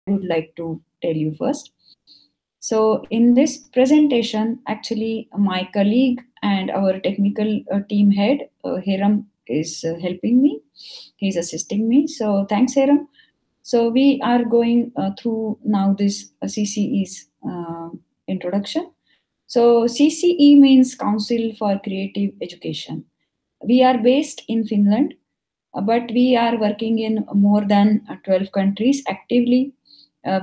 would like to tell you first. So in this presentation, actually my colleague and our technical team head, Hiram, is helping me. He's assisting me. So thanks, Hiram. So we are going through now this CCE's introduction. So CCE means Council for Creative Education. We are based in Finland, but we are working in more than 12 countries actively.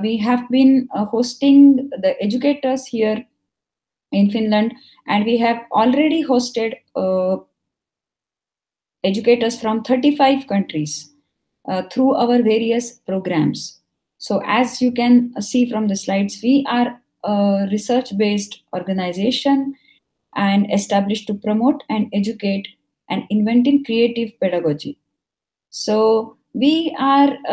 We have been hosting the educators here in Finland, and we have already hosted educators from 35 countries through our various programs. So, as you can see from the slides, we are a research based organization and established to promote and educate and inventing creative pedagogy. So we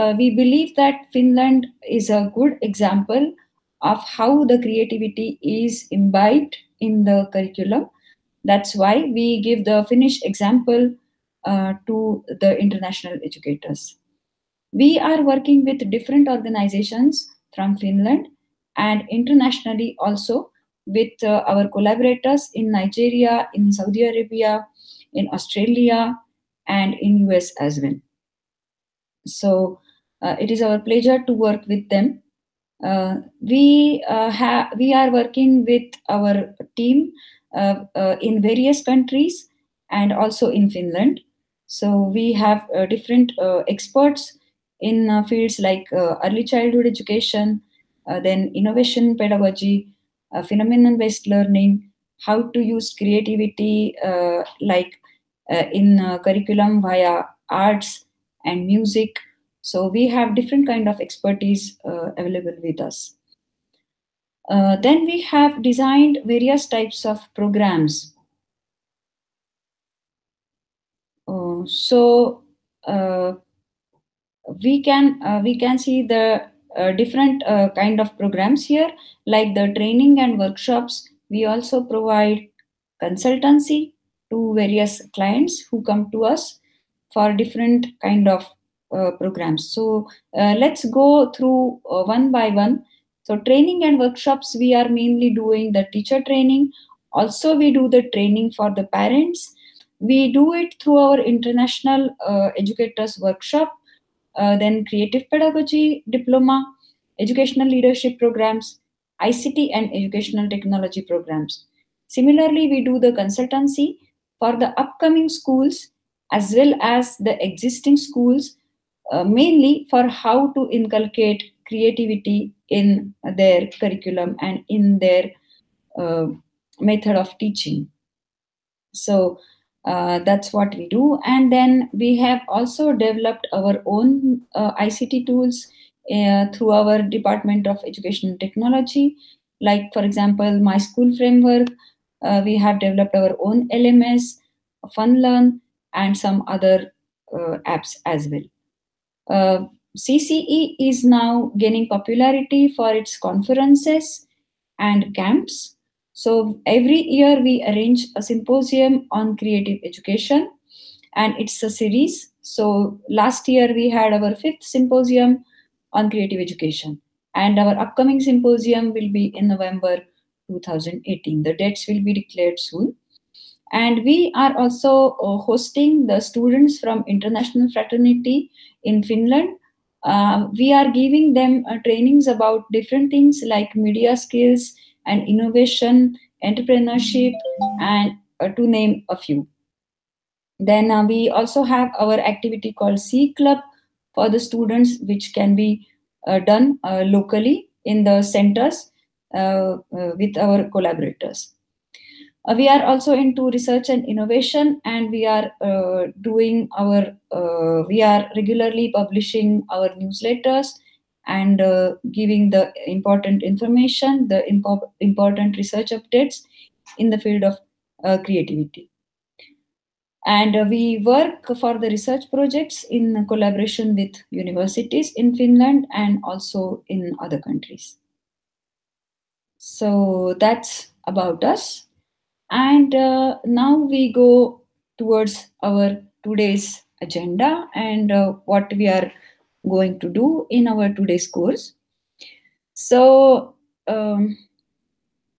believe that Finland is a good example of how the creativity is imbibed in the curriculum. That's why we give the Finnish example to the international educators. We are working with different organizations from Finland and internationally also with our collaborators in Nigeria, in Saudi Arabia, in Australia, and in US as well. So it is our pleasure to work with them. We are working with our team in various countries and also in Finland. So we have different experts in fields like early childhood education, then innovation pedagogy, phenomenon-based learning, how to use creativity in curriculum via arts and music. So we have different kind of expertise available with us. Then we have designed various types of programs. We can see the different kind of programs here, like the training and workshops. We also provide consultancy to various clients who come to us for different kind of programs. So let's go through one by one. So training and workshops, we are mainly doing the teacher training. Also, we do the training for the parents. We do it through our international educators workshop, then creative pedagogy, diploma, educational leadership programs, ICT and educational technology programs. Similarly, we do the consultancy for the upcoming schools as well as the existing schools, mainly for how to inculcate creativity in their curriculum and in their method of teaching. So that's what we do. And then we have also developed our own ICT tools through our Department of Education and Technology. Like, for example, My School Framework, we have developed our own LMS, FunLearn, and some other apps as well. CCE is now gaining popularity for its conferences and camps. So every year we arrange a symposium on creative education, and it's a series. So last year we had our 5th symposium on creative education, and our upcoming symposium will be in November 2018. The dates will be declared soon. And we are also hosting the students from international fraternity in Finland. We are giving them trainings about different things like media skills and innovation, entrepreneurship, and to name a few. Then we also have our activity called C Club for the students, which can be done locally in the centers with our collaborators. We are also into research and innovation, and we are we are regularly publishing our newsletters and giving the important information, the important research updates in the field of creativity. And we work for the research projects in collaboration with universities in Finland and also in other countries. So that's about us. And now we go towards our today's agenda and what we are going to do in our today's course. So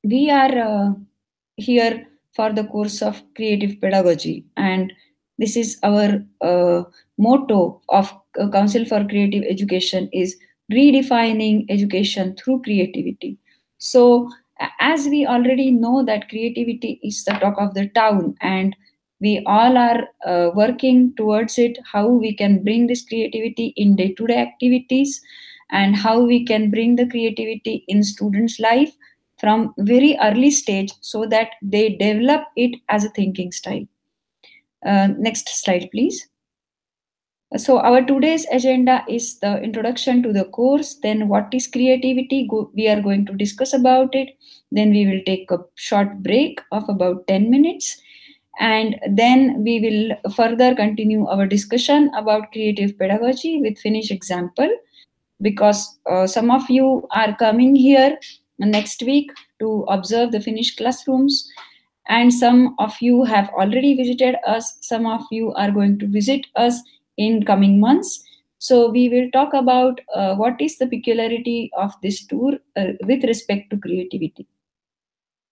we are here for the course of creative pedagogy, and this is our motto of Council for Creative Education is redefining education through creativity. So as we already know that creativity is the talk of the town, and we all are working towards it, how we can bring this creativity in day to day activities, and how we can bring the creativity in students life from very early stage so that they develop it as a thinking style. Next slide, please. So our today's agenda is the introduction to the course, then what is creativity, we are going to discuss about it, then we will take a short break of about 10 minutes, and then we will further continue our discussion about creative pedagogy with Finnish example, because some of you are coming here next week to observe the Finnish classrooms, and some of you have already visited us, some of you are going to visit us in coming months. So we will talk about what is the peculiarity of this tour with respect to creativity.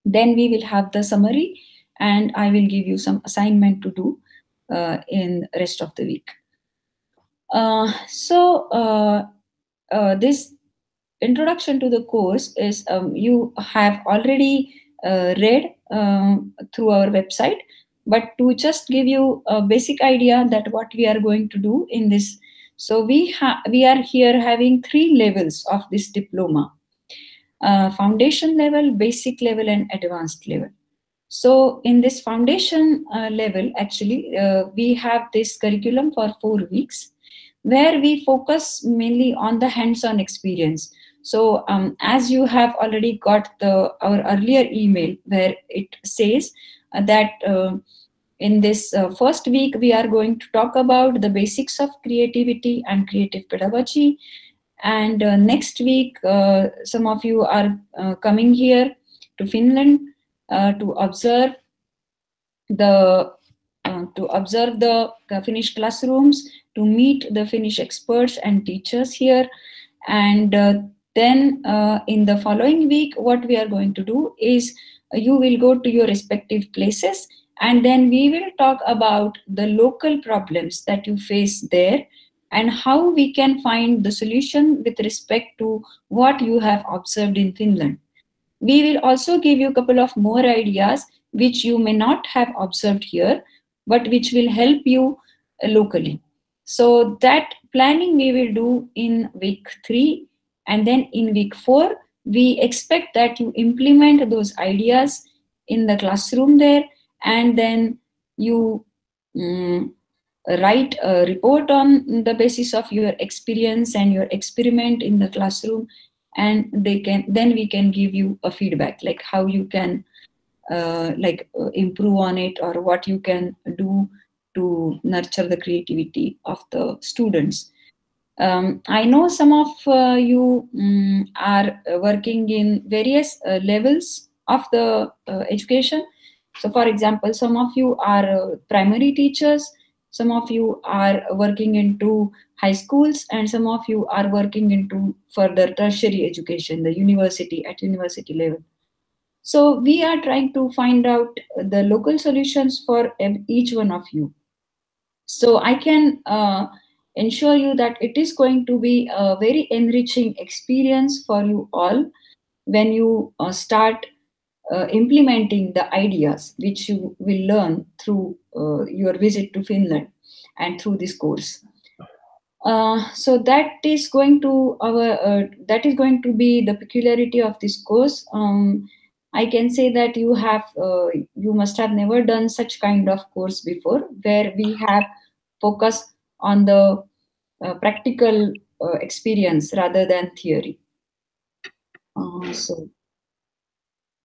Then we will have the summary, and I will give you some assignment to do in rest of the week. This introduction to the course is you have already read through our website, but to just give you a basic idea that what we are going to do in this. So we are here having 3 levels of this diploma: foundation level, basic level, and advanced level. So in this foundation level, actually, we have this curriculum for 4 weeks, where we focus mainly on the hands-on experience. So as you have already got our earlier email where it says that in this first week, we are going to talk about the basics of creativity and creative pedagogy. And next week, some of you are coming here to Finland to observe the Finnish classrooms, to meet the Finnish experts and teachers here. And then in the following week, what we are going to do is you will go to your respective places, and then we will talk about the local problems that you face there and how we can find the solution with respect to what you have observed in Finland. We will also give you a couple of more ideas which you may not have observed here, but which will help you locally. So that planning we will do in week 3, and then in week 4, we expect that you implement those ideas in the classroom there, and then you write a report on the basis of your experience and your experiment in the classroom, and then we can give you a feedback like how you can improve on it, or what you can do to nurture the creativity of the students. I know some of you are working in various levels of the education. So for example, some of you are primary teachers, some of you are working into high schools, and some of you are working into further tertiary education, the university, at university level. So we are trying to find out the local solutions for each one of you. So I can ensure you that it is going to be a very enriching experience for you all when you start implementing the ideas which you will learn through your visit to Finland and through this course. So that is going to be the peculiarity of this course. I can say that you must have never done such kind of course before, where we have focus on the practical experience rather than theory. So,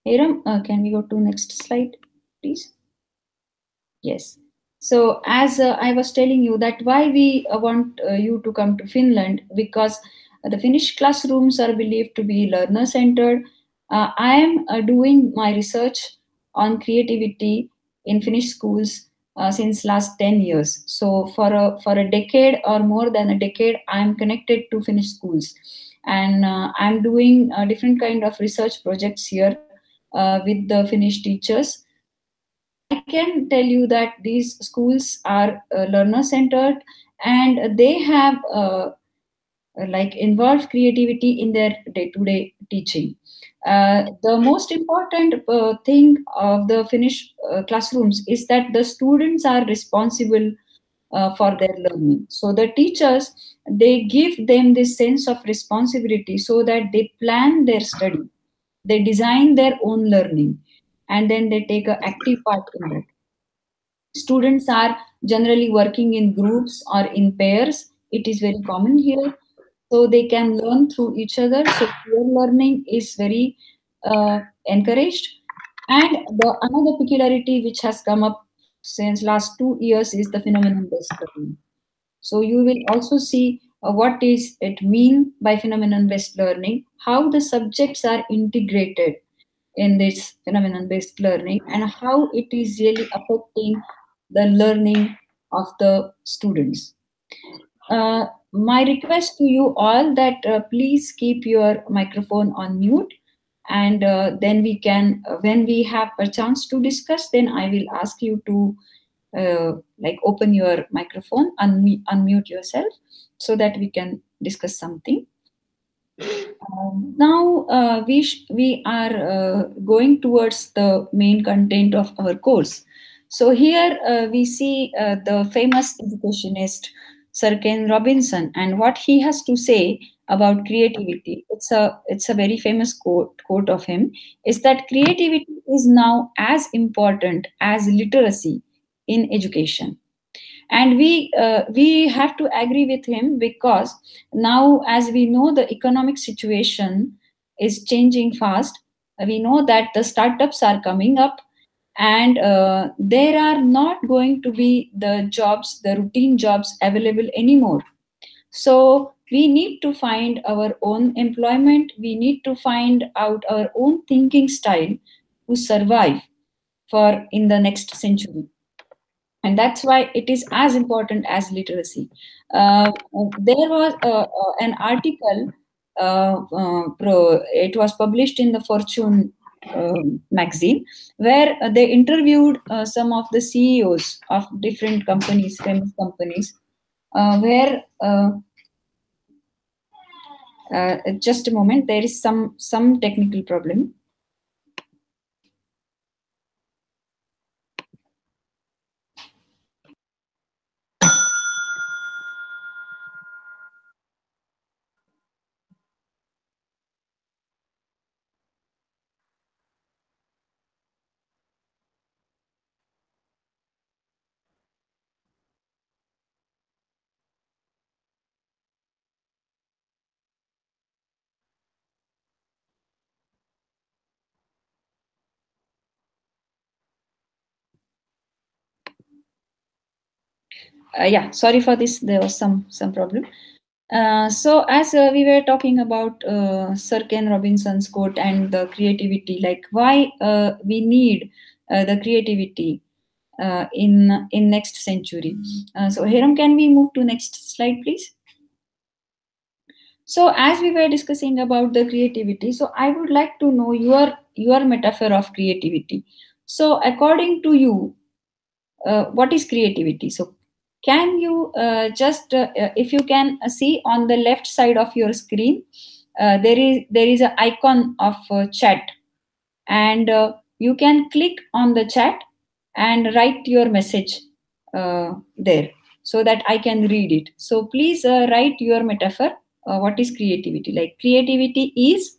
Hiram, can we go to next slide, please? Yes. So as I was telling you that why we want you to come to Finland, because the Finnish classrooms are believed to be learner centered. I am doing my research on creativity in Finnish schools since last 10 years. So for a decade or more than a decade, I am connected to Finnish schools. and I'm doing different kind of research projects here with the Finnish teachers. I can tell you that these schools are learner centered, and they have like involve creativity in their day-to-day teaching. The most important thing of the Finnish classrooms is that the students are responsible for their learning. So the teachers, they give them this sense of responsibility so that they plan their study, they design their own learning, and then they take an active part in that. Students are generally working in groups or in pairs. It is very common here, so they can learn through each other. So peer learning is very encouraged. And the another peculiarity which has come up since last 2 years is the phenomenon based learning. So you will also see what is it mean by phenomenon based learning, how the subjects are integrated in this phenomenon based learning, and how it is really affecting the learning of the students. My request to you all that please keep your microphone on mute, and then we can, when we have a chance to discuss, then I will ask you to like open your microphone, unmute yourself, so that we can discuss something. Now we are going towards the main content of our course. So here we see the famous educationist Sir Ken Robinson and what he has to say about creativity. It's a very famous quote of him, is that creativity is now as important as literacy in education. And we have to agree with him, because now, as we know, the economic situation is changing fast. We know that the startups are coming up, and there are not going to be the routine jobs available anymore. So we need to find our own employment, we need to find out our own thinking style to survive for in the next century, and that's why it is as important as literacy. There was an article, it was published in the Fortune magazine, where they interviewed some of the CEOs of different companies, famous companies, where just a moment, there is some technical problem. Yeah, sorry for this, there was some problem. So as we were talking about Sir Ken Robinson's quote and the creativity, like why we need the creativity in next century. So Hiram, can we move to next slide, please? So as we were discussing about the creativity, so I would like to know your metaphor of creativity. So according to you, what is creativity? So can you just if you can see on the left side of your screen, there is an icon of chat, and you can click on the chat and write your message there, so that I can read it. So please write your metaphor. What is creativity? Like creativity is,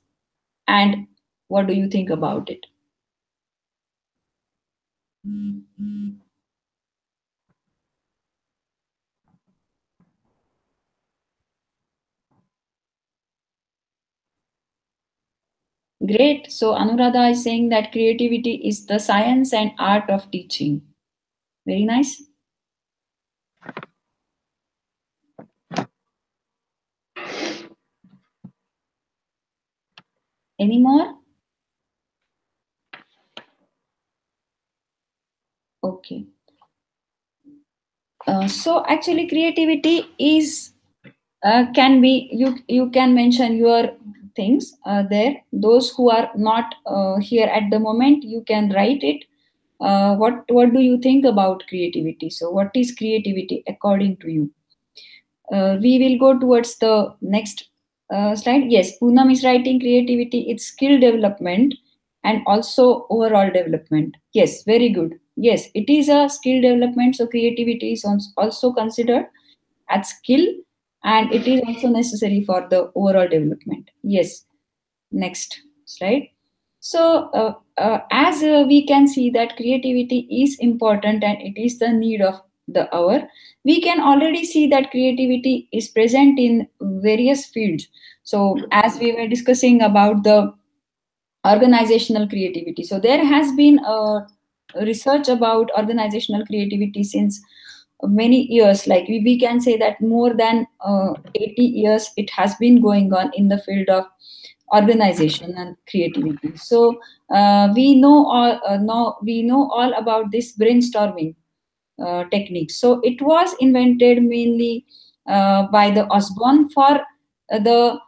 and what do you think about it? Great. So Anuradha is saying that creativity is the science and art of teaching. Very nice. Any more? Okay. So actually, creativity is Can be, you can mention your things there. Those who are not here at the moment, you can write it. What do you think about creativity? So what is creativity according to you? We will go towards the next slide. Yes, Poonam is writing creativity, it's skill development and also overall development. Yes, very good. Yes, it is a skill development. So creativity is also considered as skill, and it is also necessary for the overall development. Yes, next slide. So as we can see that creativity is important and it is the need of the hour, we can already see that creativity is present in various fields. So as we were discussing about the organizational creativity, so there has been a research about organizational creativity since many years. Like we can say that more than 80 years it has been going on in the field of organization and creativity. So we know all about this brainstorming technique. So it was invented mainly by the Osborne for the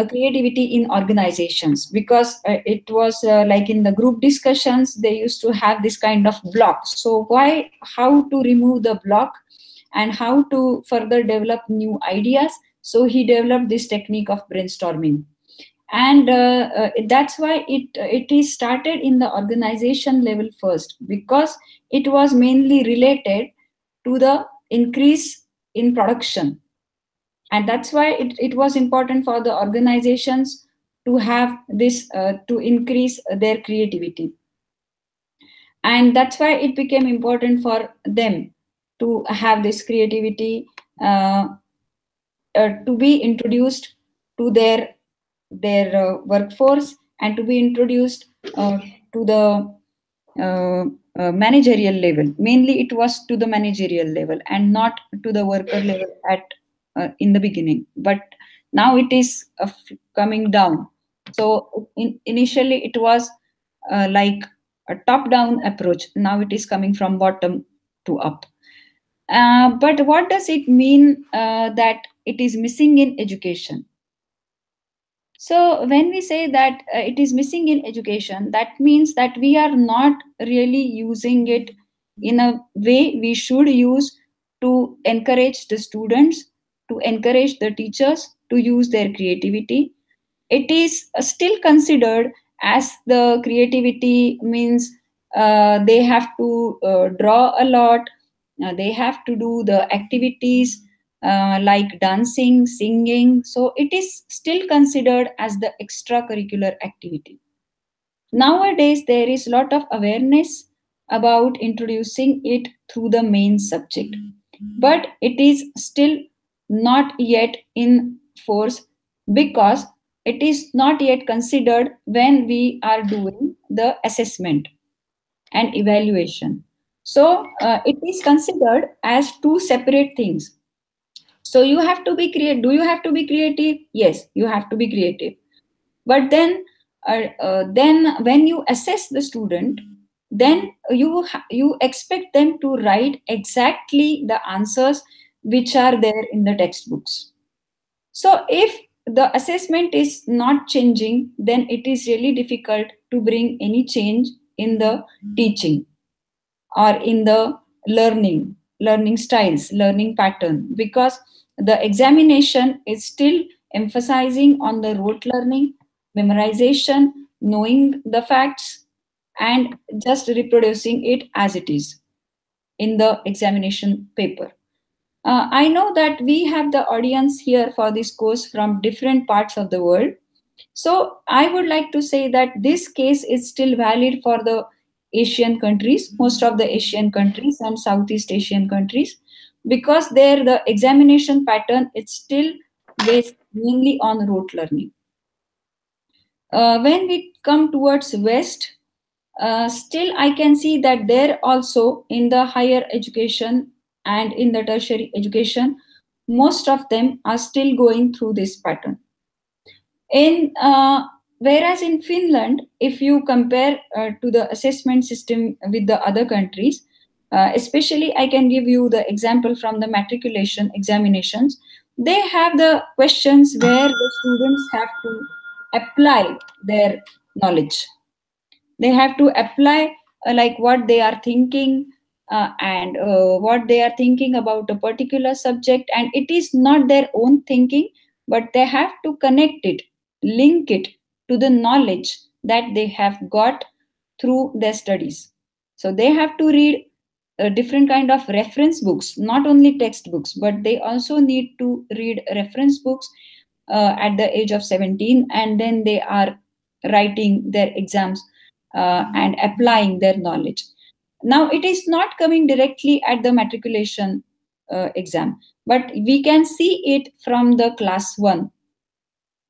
creativity in organizations, because it was like in the group discussions they used to have this kind of block. So why, how to remove the block and how to further develop new ideas, so he developed this technique of brainstorming. And that's why it is started in the organization level first, because it was mainly related to the increase in production. And that's why it was important for the organizations to have this to increase their creativity. And that's why it became important for them to have this creativity to be introduced to their workforce, and to be introduced to the managerial level. Mainly it was to the managerial level and not to the worker level at in the beginning, but now it is coming down. So initially it was like a top down approach, now it is coming from bottom to up. But what does it mean that it is missing in education? So when we say that it is missing in education, that means that we are not really using it in a way we should use to encourage the students, to encourage the teachers to use their creativity. It is still considered as the creativity means they have to draw a lot, they have to do the activities like dancing, singing. So it is still considered as the extracurricular activity. Nowadays, there is a lot of awareness about introducing it through the main subject, but it is still not yet in force, because it is not yet considered when we are doing the assessment and evaluation. So it is considered as two separate things. So you have to be creative. Do you have to be creative? Yes, you have to be creative. But then when you assess the student, then you expect them to write exactly the answers which are there in the textbooks. So if the assessment is not changing, then it is really difficult to bring any change in the teaching or in the learning styles, learning pattern, because the examination is still emphasizing on the rote learning, memorization, knowing the facts, and just reproducing it as it is in the examination paper. I know that we have the audience here for this course from different parts of the world. So I would like to say that this case is still valid for the Asian countries, most of the Asian countries and Southeast Asian countries, because there the examination pattern is still based mainly on rote learning. When we come towards West, still I can see that there also in the higher education and in the tertiary education, most of them are still going through this pattern. In whereas in Finland, if you compare to the assessment system with the other countries, especially I can give you the example from the matriculation examinations. they have the questions where the students have to apply their knowledge. They have to apply like what they are thinking, and what they are thinking about a particular subject, and it is not their own thinking, but they have to connect it, link it to the knowledge that they have got through their studies. So they have to read different kind of reference books, not only textbooks, but they also need to read reference books at the age of 17, and then they are writing their exams and applying their knowledge. Now it is not coming directly at the matriculation exam, but we can see it from the class 1,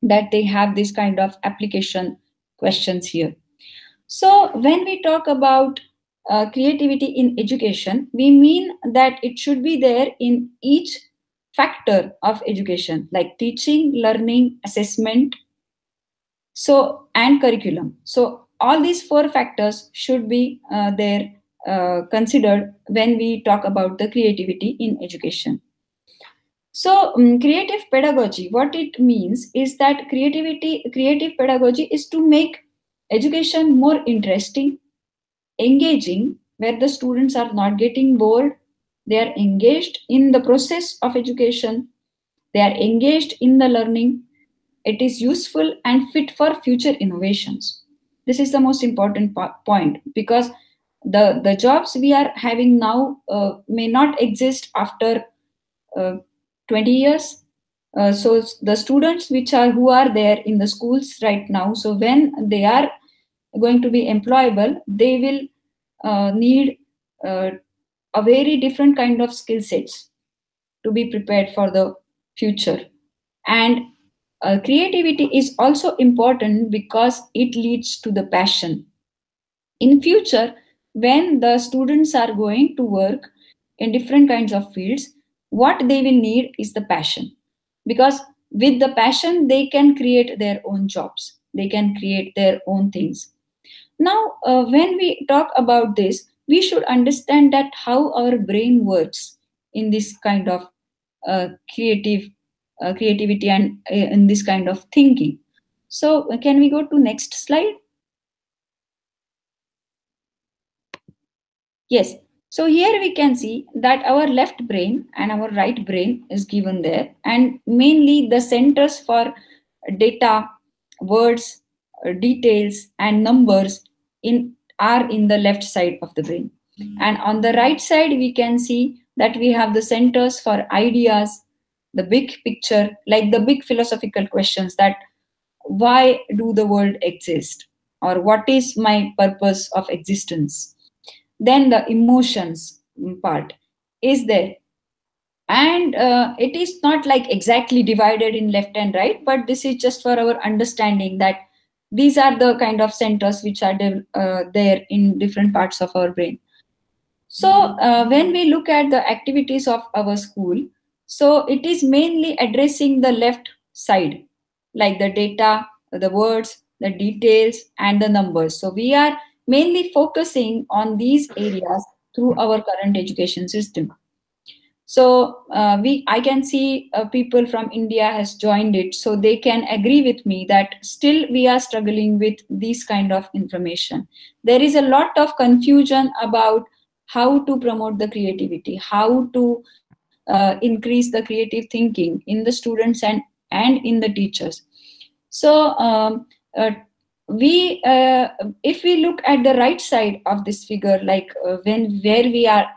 that they have this kind of application questions here. So when we talk about creativity in education, we mean that it should be there in each factor of education, like teaching, learning, assessment, so and curriculum. So all these four factors should be there, considered when we talk about the creativity in education. So creative pedagogy, what it means is that creative pedagogy is to make education more interesting, engaging, where the students are not getting bored, they are engaged in the process of education, they are engaged in the learning, it is useful and fit for future innovations. This is the most important point, because the jobs we are having now may not exist after uh, 20 years. So the students which are who are there in the schools right now, so when they are going to be employable, they will need uh, a very different kind of skill sets to be prepared for the future. And creativity is also important because it leads to the passion. In future, when the students are going to work in different kinds of fields, what they will need is the passion, because with the passion they can create their own jobs, they can create their own things. Now, when we talk about this, we should understand that how our brain works in this kind of creativity and in this kind of thinking. So, can we go to next slide? Yes. So here we can see that our left brain and our right brain is given there, and mainly the centers for data, words, details, and numbers in are in the left side of the brain. And on the right side, we can see that we have the centers for ideas, the big picture, like the big philosophical questions, that why do the world exist, or what is my purpose of existence. Then the emotions part is there, and it is not like exactly divided in left and right, but this is just for our understanding that these are the kind of centers which are there in different parts of our brain. So when we look at the activities of our school, so it is mainly addressing the left side, like the data, the words, the details, and the numbers. So we are mainly focusing on these areas through our current education system. So I can see people from India has joined it, so they can agree with me that still we are struggling with this kind of information. There is a lot of confusion about how to promote the creativity, how to increase the creative thinking in the students and in the teachers. So uh, we if we look at the right side of this figure, like when where we are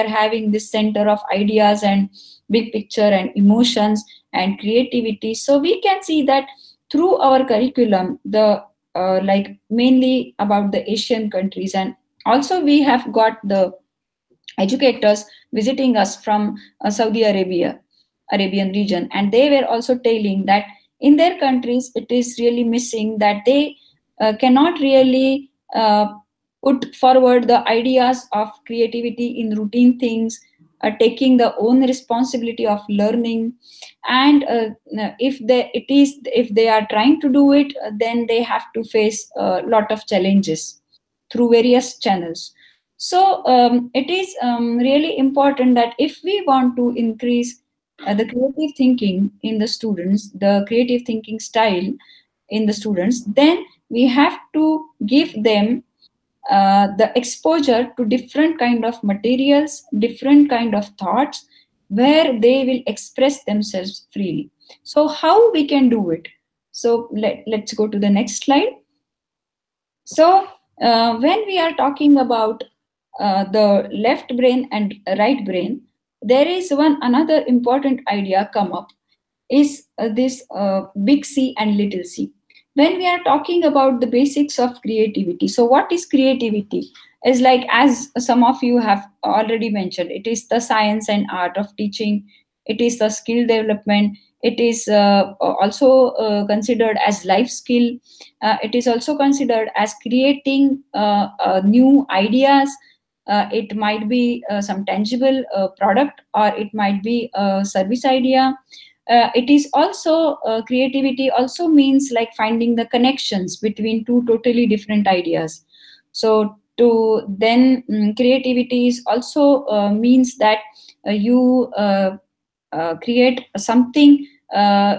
having this center of ideas and big picture and emotions and creativity, so we can see that through our curriculum, the like mainly about the Asian countries, and also we have got the educators visiting us from Saudi Arabian region, and they were also telling that in their countries it is really missing, that they cannot really put forward the ideas of creativity in routine things, taking the own responsibility of learning. And if they are trying to do it, then they have to face a lot of challenges through various channels. So it is really important that if we want to increase the creative thinking in the students, the creative thinking style in the students, then we have to give them the exposure to different kind of materials, different kind of thoughts, where they will express themselves freely. So how we can do it? So let's go to the next slide. So when we are talking about the left brain and right brain, there is one another important idea come up, is this big C and little c. When we are talking about the basics of creativity, so what is creativity? Is like, as some of you have already mentioned, it is the science and art of teaching, it is the skill development, it is also considered as life skill, it is also considered as creating new ideas. It might be some tangible product, or it might be a service idea. It is also creativity also means like finding the connections between two totally different ideas. So to then creativity is also means that you create something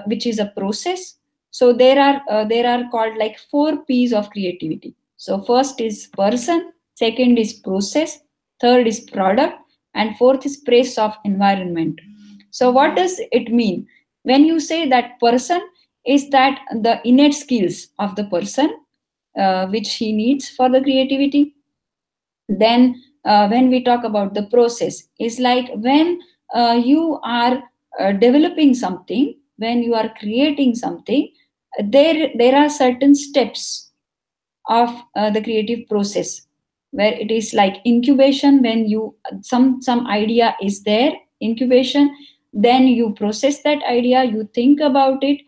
which is a process. So there are called like 4 P's of creativity. So first is person, second is process, third is product, and fourth is praise of environment. So what does it mean? When you say that person, is that the innate skills of the person which he needs for the creativity. Then when we talk about the process, is like when you are developing something, when you are creating something, there are certain steps of the creative process, where it is like incubation, when you some idea is there, incubation, then you process that idea, you think about it,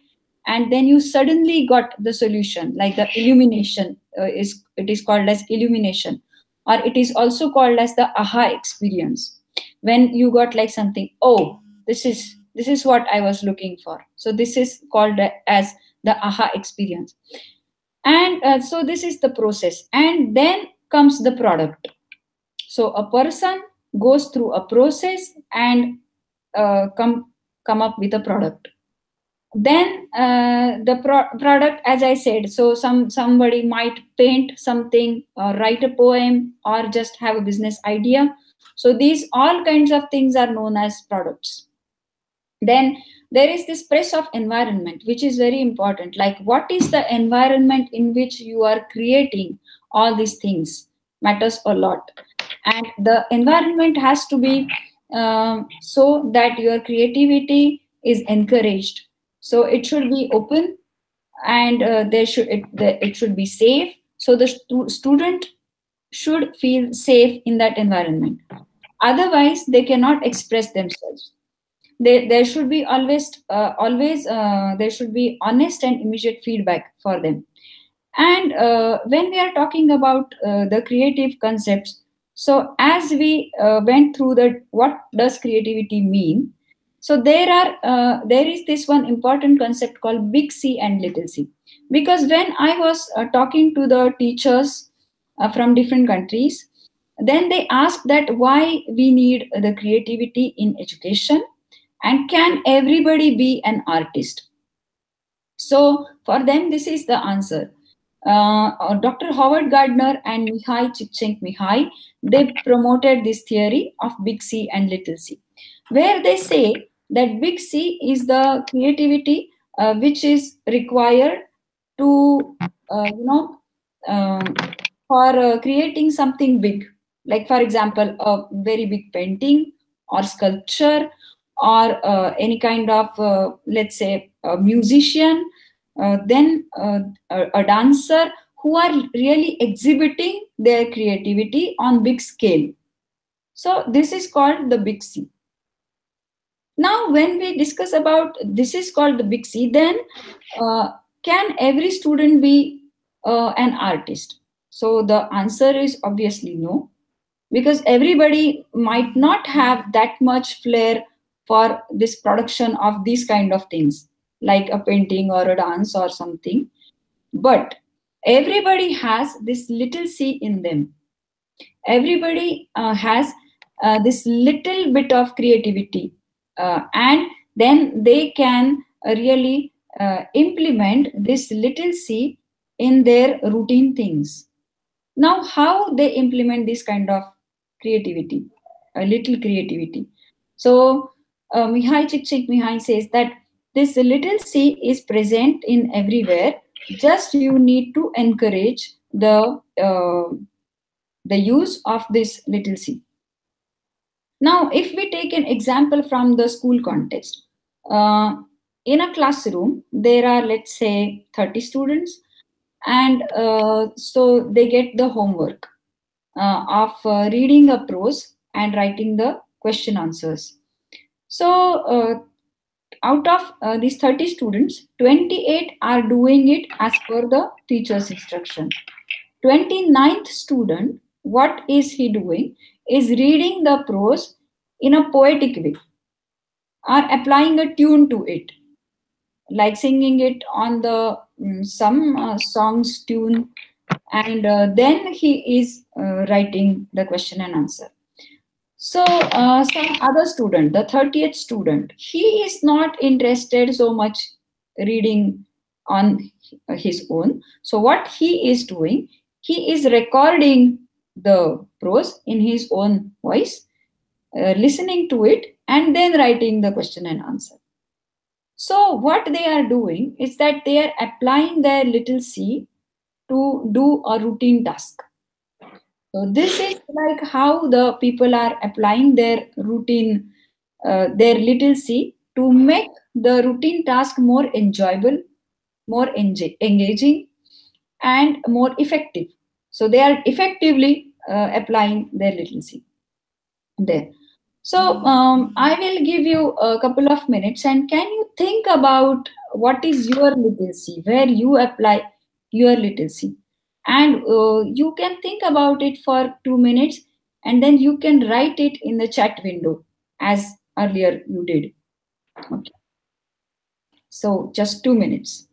and then you suddenly got the solution, like the illumination, is it is called as illumination, or it is also called as the aha experience, when you got like something, oh, this is what I was looking for. So this is called as the aha experience. And so this is the process, and then comes the product. So a person goes through a process and come up with a product. Then the product, as I said, so somebody might paint something, or write a poem, or just have a business idea. So these all kinds of things are known as products. Then there is this press of environment, which is very important, like what is the environment in which you are creating all these things matters a lot. And the environment has to be so that your creativity is encouraged. So it should be open, and it should be safe, so the student should feel safe in that environment. Otherwise they cannot express themselves. There should be always there should be honest and immediate feedback for them. And when we are talking about the creative concepts, so as we went through the what does creativity mean, so there is this one important concept called big C and little c. Because when I was talking to the teachers from different countries, then they asked that why we need the creativity in education, and can everybody be an artist? So for them, this is the answer. Dr. Howard Gardner and Mihai Csikszentmihalyi, they promoted this theory of big C and little c, where they say that big C is the creativity which is required to, uh, for creating something big. Like, for example, a very big painting or sculpture, or any kind of, let's say, a musician, then a dancer, who are really exhibiting their creativity on big scale. So this is called the big C. Now, when we discuss about this is called the big C, then can every student be an artist? So the answer is obviously no, because everybody might not have that much flair for this production of these kind of things, like a painting or a dance or something. But everybody has this little C in them. Everybody has this little bit of creativity, and then they can really implement this little c in their routine things. Now, how they implement this kind of creativity, a little creativity? So, Mihai Csikszentmihalyi says that this little c is present in everywhere. Just you need to encourage the use of this little c. Now, if we take an example from the school context, uh, in a classroom, there are, let's say, 30 students, and so they get the homework of reading a prose and writing the question answers. So, out of these 30 students, 28 are doing it as per the teacher's instruction. 29th student, what is he doing? Is reading the prose in a poetic way, or applying a tune to it, like singing it on the some songs tune, and then he is writing the question and answer. So some other student, the 30th student, he is not interested so much reading on his own. So what he is doing, he is recording the prose in his own voice, listening to it, and then writing the question and answer. So what they are doing is that they are applying their little c to do a routine task. So this is like how the people are applying their routine, their little c, to make the routine task more enjoyable, more engaging, and more effective. So they are effectively applying their little c there. So I will give you a couple of minutes, and can you think about what is your little c, where you apply your little c, and you can think about it for 2 minutes, and then you can write it in the chat window as earlier you did. Okay. So just 2 minutes.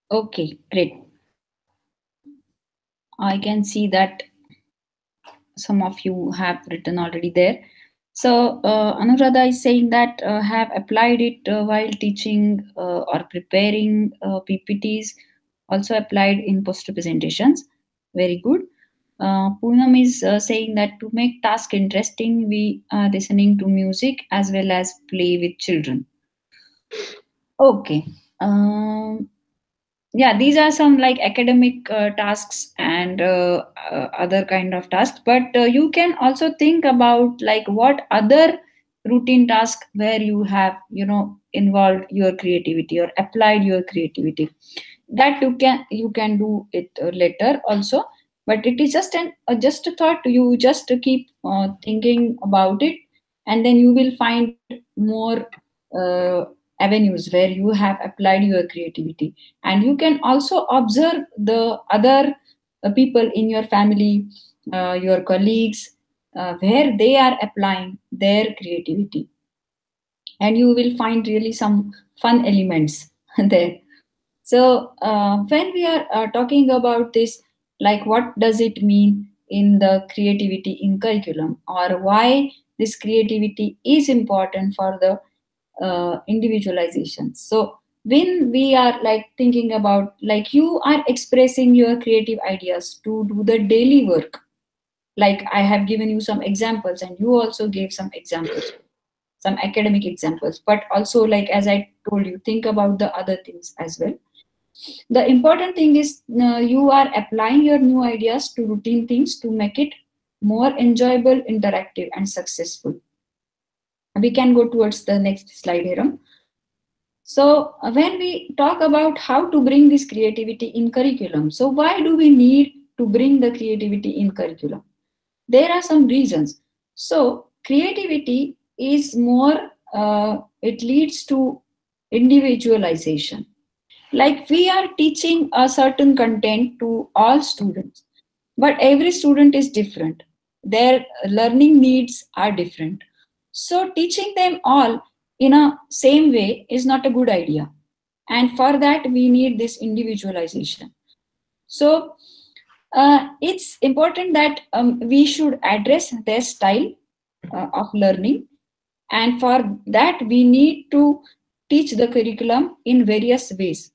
Okay, great. I can see that some of you have written already there. So Anuradha is saying that have applied it while teaching or preparing PPTs, also applied in poster presentations. Very good. Poonam is saying that to make task interesting, we are listening to music as well as play with children. Okay. Um, yeah, these are some like academic tasks and other kind of tasks, but you can also think about like what other routine task where you have involved your creativity or applied your creativity, that you can do it later also. But it is just a thought, you just keep thinking about it, and then you will find more uh, avenues where you have applied your creativity. And you can also observe the other people in your family, your colleagues, where they are applying their creativity, and you will find really some fun elements there. So when we are talking about this, like what does it mean in the creativity in curriculum, or why this creativity is important for the individualization. So when we are like thinking about like you are expressing your creative ideas to do the daily work, like I have given you some examples and you also gave some examples, some academic examples, but also like as I told you, think about the other things as well. The important thing is you are applying your new ideas to routine things to make it more enjoyable, interactive, and successful. We can go towards the next slide, Hiram. So, when we talk about how to bring this creativity in curriculum, so why do we need to bring the creativity in curriculum? There are some reasons. So, creativity is more, it leads to individualization. Like we are teaching a certain content to all students, but every student is different, their learning needs are different. So teaching them all in a same way is not a good idea, and for that we need this individualization. So it's important that we should address their style of learning, and for that we need to teach the curriculum in various ways.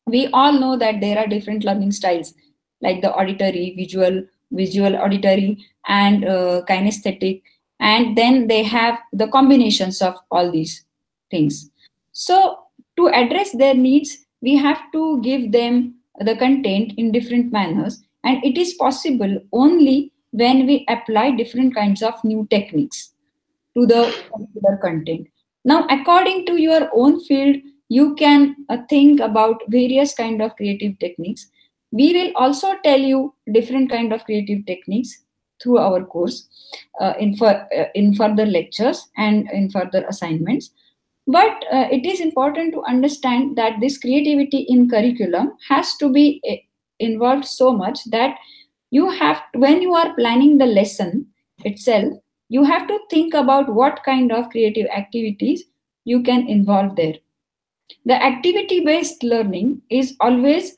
We all know that there are different learning styles, like the auditory, visual auditory, and kinesthetic, and then they have the combinations of all these things. So to address their needs, we have to give them the content in different manners, and it is possible only when we apply different kinds of new techniques to the particular content. Now, according to your own field, you can think about various kind of creative techniques. We will also tell you different kind of creative techniques through our course in further lectures and in further assignments. But it is important to understand that this creativity in curriculum has to be involved so much that you have, when you are planning the lesson itself, you have to think about what kind of creative activities you can involve there. The activity based learning is always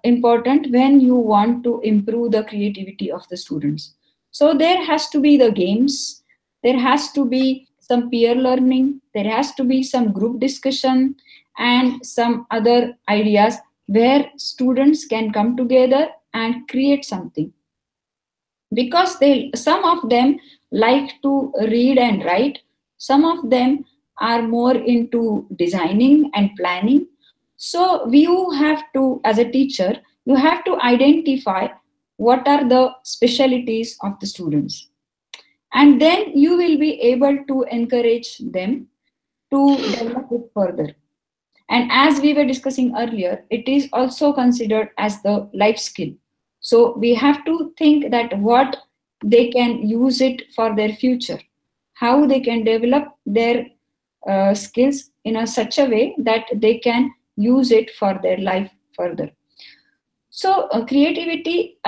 important when you want to improve the creativity of the students. So there has to be the games, there has to be some peer learning, there has to be some group discussion, and some other ideas where students can come together and create something, because they, some of them like to read and write, some of them are more into designing and planning. So you have to, as a teacher, you have to identify what are the specialities of the students, and then you will be able to encourage them to develop it further. And as we were discussing earlier, it is also considered as the life skill. So we have to think that what they can use it for their future, how they can develop their skills in a such a way that they can use it for their life further. So creativity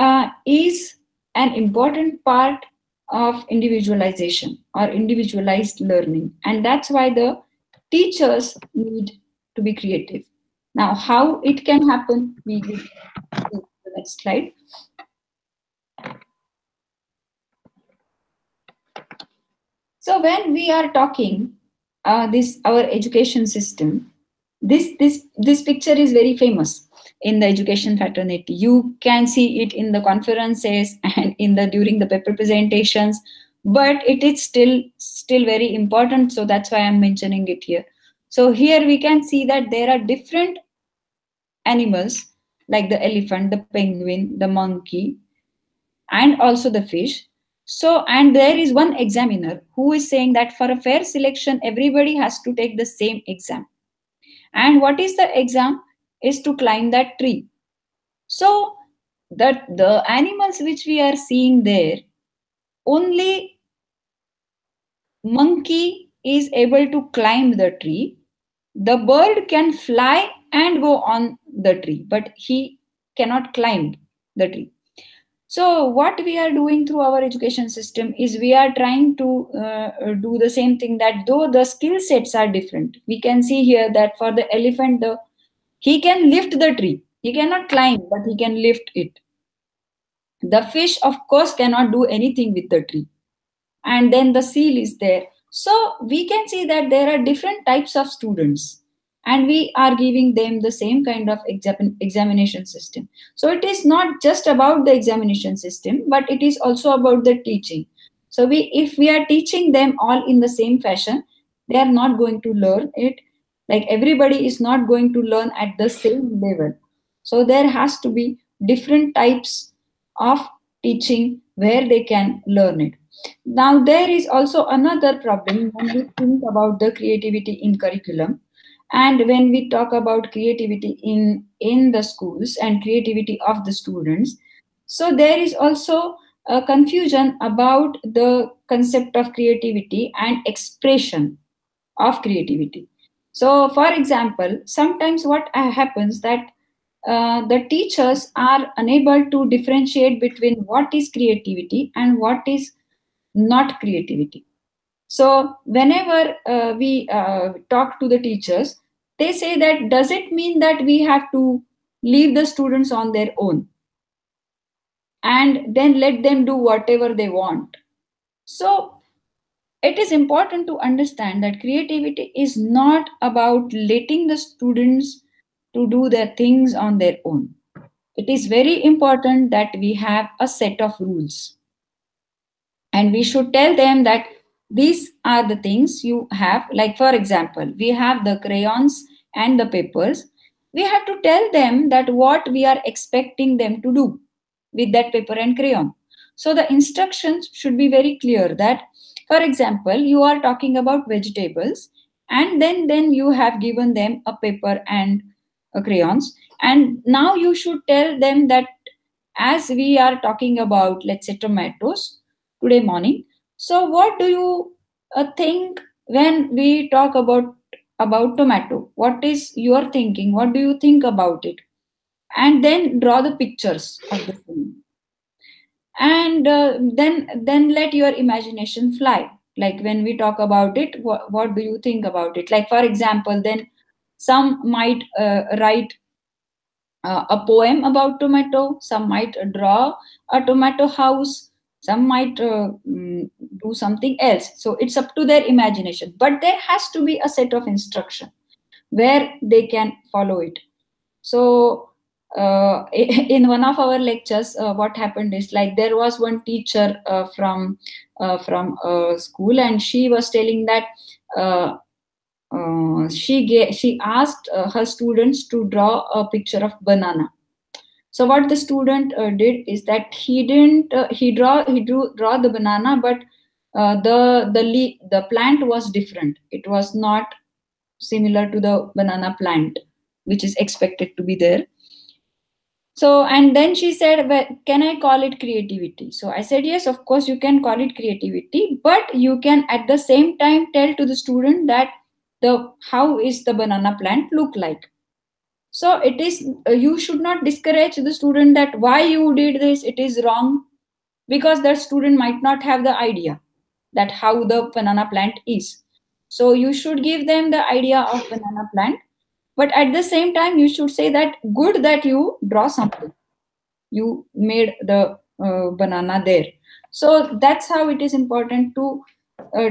is an important part of individualization or individualized learning, and that's why the teachers need to be creative. Now, how it can happen, we will go to the next slide. So when we are talking this our education system, this picture is very famous in the education fraternity. You can see it in the conferences and in the during the paper presentations, but it is still very important. So that's why I'm mentioning it here. So here we can see that there are different animals like the elephant, the penguin, the monkey, and also the fish. So, and there is one examiner who is saying that for a fair selection, everybody has to take the same exam. And what is the exam? Is to climb that tree. So, that the animals which we are seeing there, only monkey is able to climb the tree. The bird can fly and go on the tree, but he cannot climb the tree. So, what we are doing through our education system is we are trying to do the same thing, that though the skill sets are different, we can see here that for the elephant, he can lift the tree. He cannot climb, but he can lift it. The fish, of course, cannot do anything with the tree. And then the seal is there. So we can see that there are different types of students, and we are giving them the same kind of examination system. So it is not just about the examination system, but it is also about the teaching. So if we are teaching them all in the same fashion, they are not going to learn it. Like everybody is not going to learn at the same level. So there has to be different types of teaching where they can learn it. Now, there is also another problem when we think about the creativity in curriculum, and when we talk about creativity in the schools and creativity of the students. So there is also a confusion about the concept of creativity and expression of creativity. So, for example, sometimes what happens that the teachers are unable to differentiate between what is creativity and what is not creativity. So whenever we talk to the teachers, they say that does it mean that we have to leave the students on their own and then let them do whatever they want? So it is important to understand that creativity is not about letting the students to do their things on their own. It is very important that we have a set of rules, and we should tell them that these are the things you have. Like for example, we have the crayons and the papers. We have to tell them that what we are expecting them to do with that paper and crayon. So the instructions should be very clear, that for example, you are talking about vegetables, and then you have given them a paper and crayons, and now you should tell them that as we are talking about, let's say, tomatoes today morning. So what do you think when we talk about tomato? What is your thinking? What do you think about it? And then draw the pictures of the same, and then let your imagination fly. Like when we talk about it, what do you think about it? Like for example, then some might write a poem about tomato, some might draw a tomato house, some might do something else. So it's up to their imagination, but there has to be a set of instruction where they can follow it. So in one of our lectures, what happened is, like, there was one teacher from a school, and she was telling that she asked her students to draw a picture of banana. So what the student did is that he didn't he drew draw the banana, but the plant was different. It was not similar to the banana plant which is expected to be there. So, and then she said, well, can I call it creativity? So I said, yes, of course you can call it creativity, but you can at the same time tell to the student that the how is the banana plant look like. So it is you should not discourage the student that why you did this, it is wrong, because that student might not have the idea that how the banana plant is. So you should give them the idea of banana plant, but at the same time you should say that good that you draw something, you made the banana there. So that's how it is important to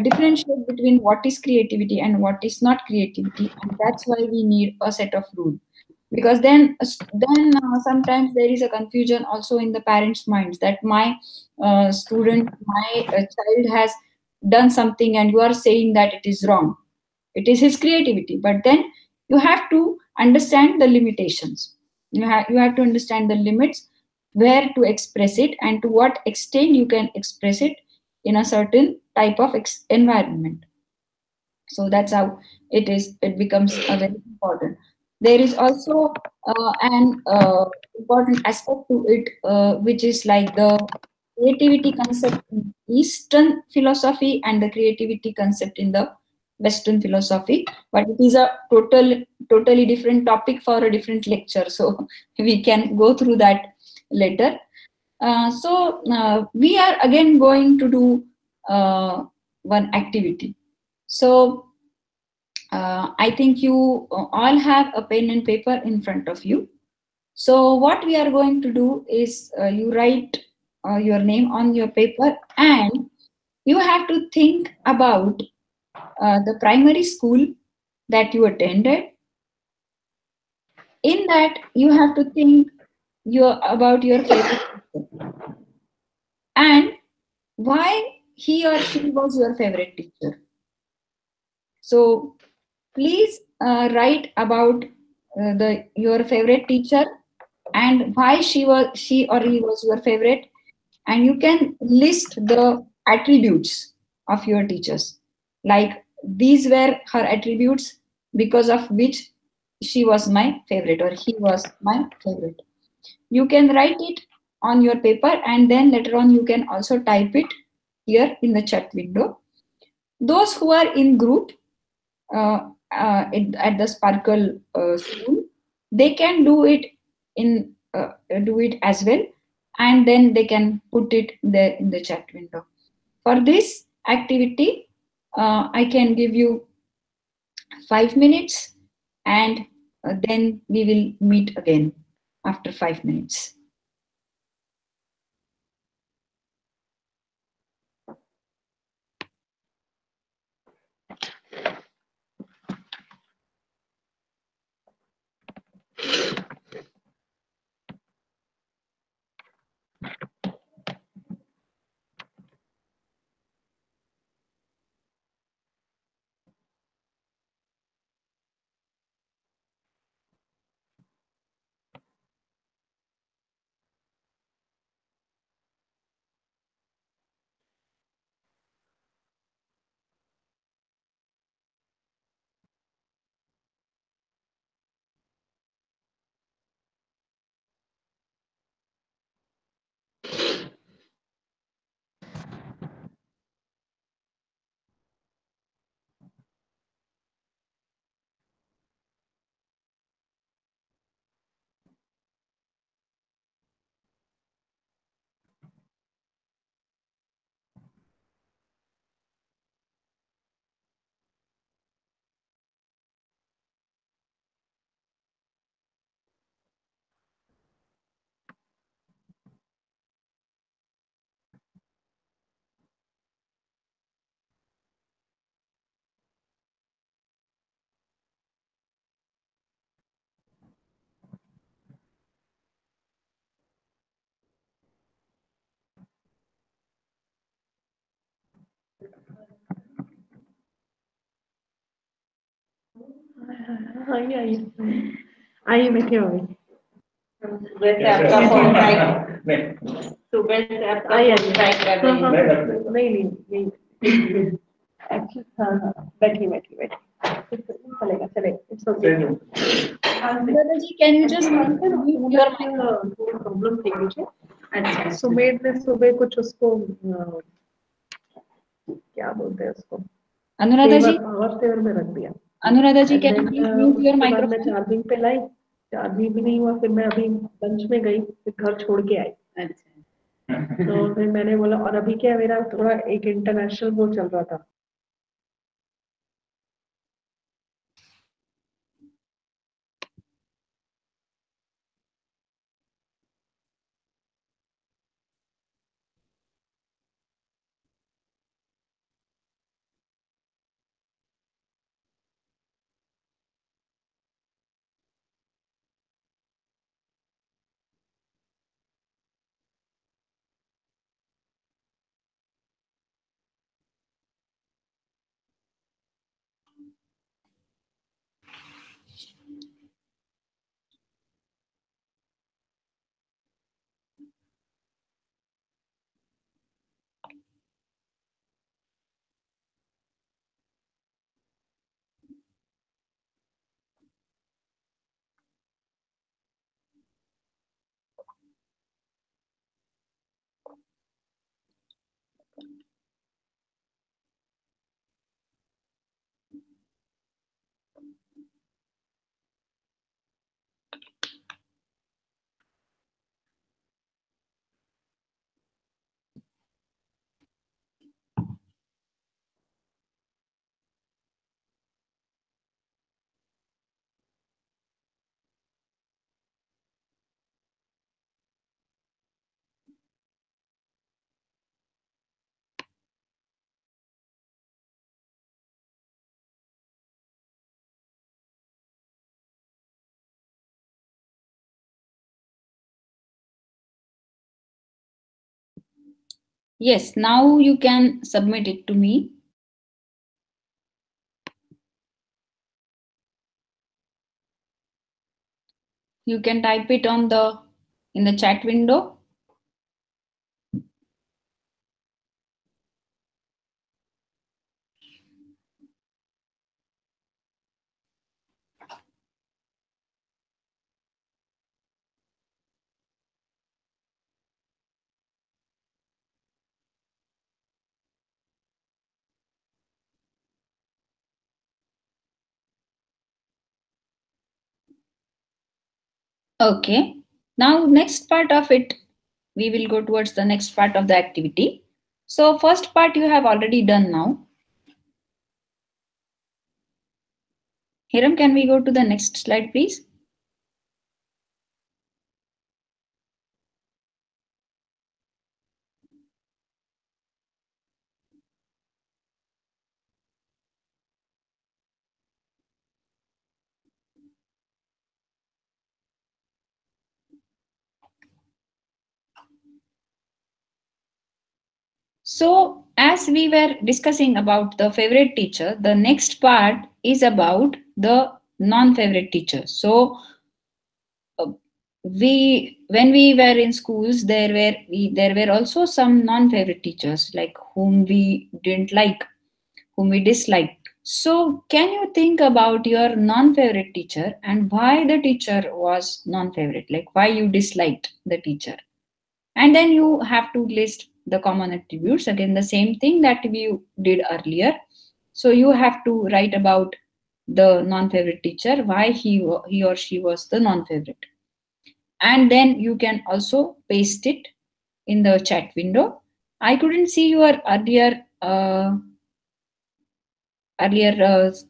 differentiate between what is creativity and what is not creativity, and that's why we need a set of rules. Because then sometimes there is a confusion also in the parents' minds that my child has done something, and you are saying that it is wrong. It is his creativity, but then you have to understand the limitations. You have to understand the limits, where to express it and to what extent you can express it in a certain type of environment. So that's how it becomes a very important. There is also an important aspect to it, which is like the creativity concept in eastern philosophy and the creativity concept in the western philosophy, but it is a totally different topic for a different lecture, so we can go through that later. We are again going to do one activity. So I think you all have a pen and paper in front of you. So what we are going to do is you write your name on your paper, and you have to think about the primary school that you attended. In that, you have to think about your favorite teacher and why he or she was your favorite teacher. So please write about the your favorite teacher and why she or he was your favorite, and you can list the attributes of your teachers, like these were her attributes because of which she was my favorite or he was my favorite. You can write it on your paper, and then later on you can also type it here in the chat window. Those who are in group at the Sparkle school, they can do it as well, and then they can put it there in the chat window. For this activity, I can give you 5 minutes, and then we will meet again after 5 minutes. आइए आइए आइए बैठे हो अभी सुबह से आपका phone सुबह से आपका ट्राई कर रही है नहीं हाँ हाँ बैठिए बैठिए बैठिए चलेगा चलेगा Daji, can you just mute your mic? Problem थी मुझे अच्छा सुमेर ने सुबह कुछ उसको क्या बोलते हैं उसको Anuradha ji, पावर सेवर में रख दिया Anuradha ji, can you please mute your उसके बाद मैं microphone? चार्जिंग पे लाई चार्जिंग भी नहीं हुआ फिर मैं अभी लंच में गई फिर घर छोड़ के आई तो फिर मैंने बोला और अभी क्या मेरा थोड़ा एक इंटरनेशनल वो चल रहा था Yes, now you can submit it to me. You can type it in the chat window. Okay. Now next part of it, we will go towards the next part of the activity. So first part you have already done now. Hiram, can we go to the next slide, please? So, as we were discussing about the favorite teacher, the next part is about the non-favorite teacher. So, uh, when we were in schools, there were also some non-favorite teachers, like whom we didn't like, whom we disliked. So, can you think about your non-favorite teacher and why the teacher was non-favorite, like why you disliked the teacher? And then you have to list the common attributes, again the same thing that we did earlier. So you have to write about the non-favorite teacher, why he or she was the non-favorite, and then you can also paste it in the chat window. I couldn't see your earlier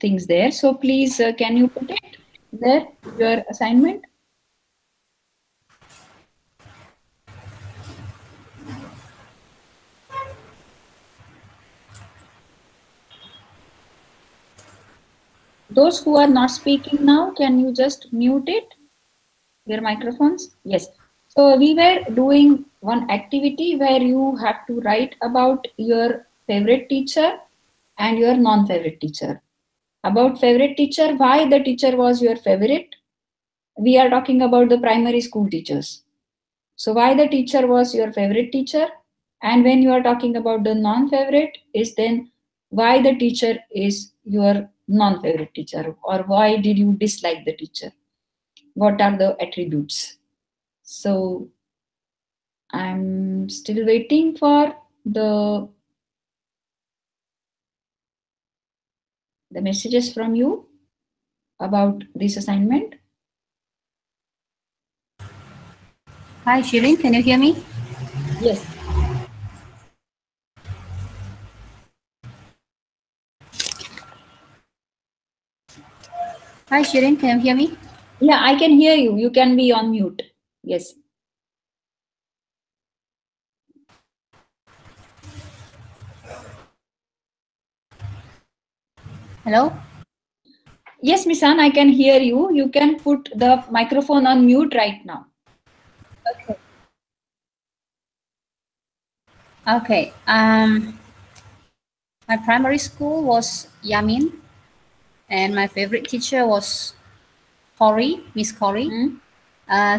things there, so please can you put it there, your assignment? Those who are not speaking now, can you just mute it, their microphones? Yes. So we were doing one activity where you have to write about your favorite teacher and your non-favorite teacher. About favorite teacher, why the teacher was your favorite. We are talking about the primary school teachers. So why the teacher was your favorite teacher? And when you are talking about the non-favorite, is then why the teacher is your non-favorite teacher, or why did you dislike the teacher? What are the attributes? So I'm still waiting for the messages from you about this assignment. Hi, Shirin, can you hear me? Yes. Hi, Shirin, can you hear me? Yeah, I can hear you. You can be on mute. Yes. Hello? Yes, Misan, I can hear you. You can put the microphone on mute right now. Okay. Okay. My primary school was Yamin, and my favorite teacher was Corey, Miss Corey.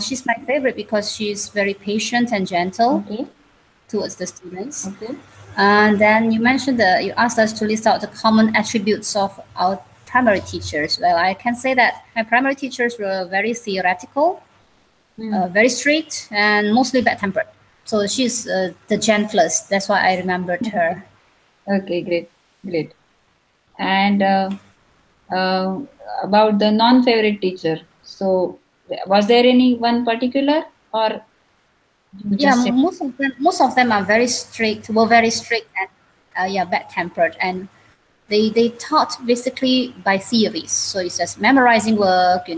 She's my favorite because she's very patient and gentle towards the students. And then you mentioned you asked us to list out the common attributes of our primary teachers. Well, I can say that my primary teachers were very theoretical, very strict, and mostly bad-tempered. So she's the gentlest. That's why I remembered her. Okay, great. And about the non-favorite teacher. So, was there any one particular, or yeah, most of them are very strict. Were very strict and bad-tempered, and they taught basically by theories. So it's just memorizing work.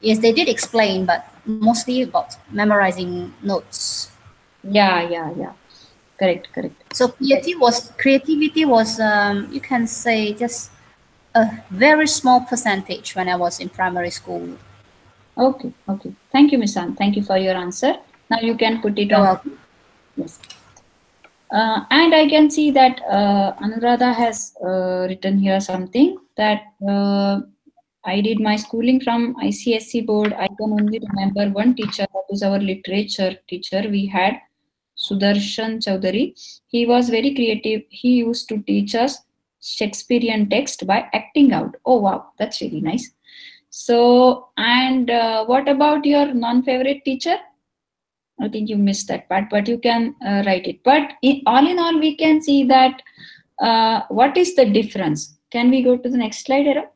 Yes, they did explain, but mostly about memorizing notes. Yeah. Correct. So creativity was you can say just a very small percentage when I was in primary school. Okay. Thank you, Misan. Thank you for your answer. Now you can put it You're on. welcome. Yes. And I can see that Anuradha has written here something that I did my schooling from ICSE board. I can only remember one teacher, that is our literature teacher. We had Sudarshan Chaudhary. He was very creative. He used to teach us Shakespearean text by acting out. Oh wow, that's really nice. So, and what about your non-favorite teacher? I think you missed that part, but you can write it. But all in all, we can see that what is the difference? Can we go to the next slide, Era?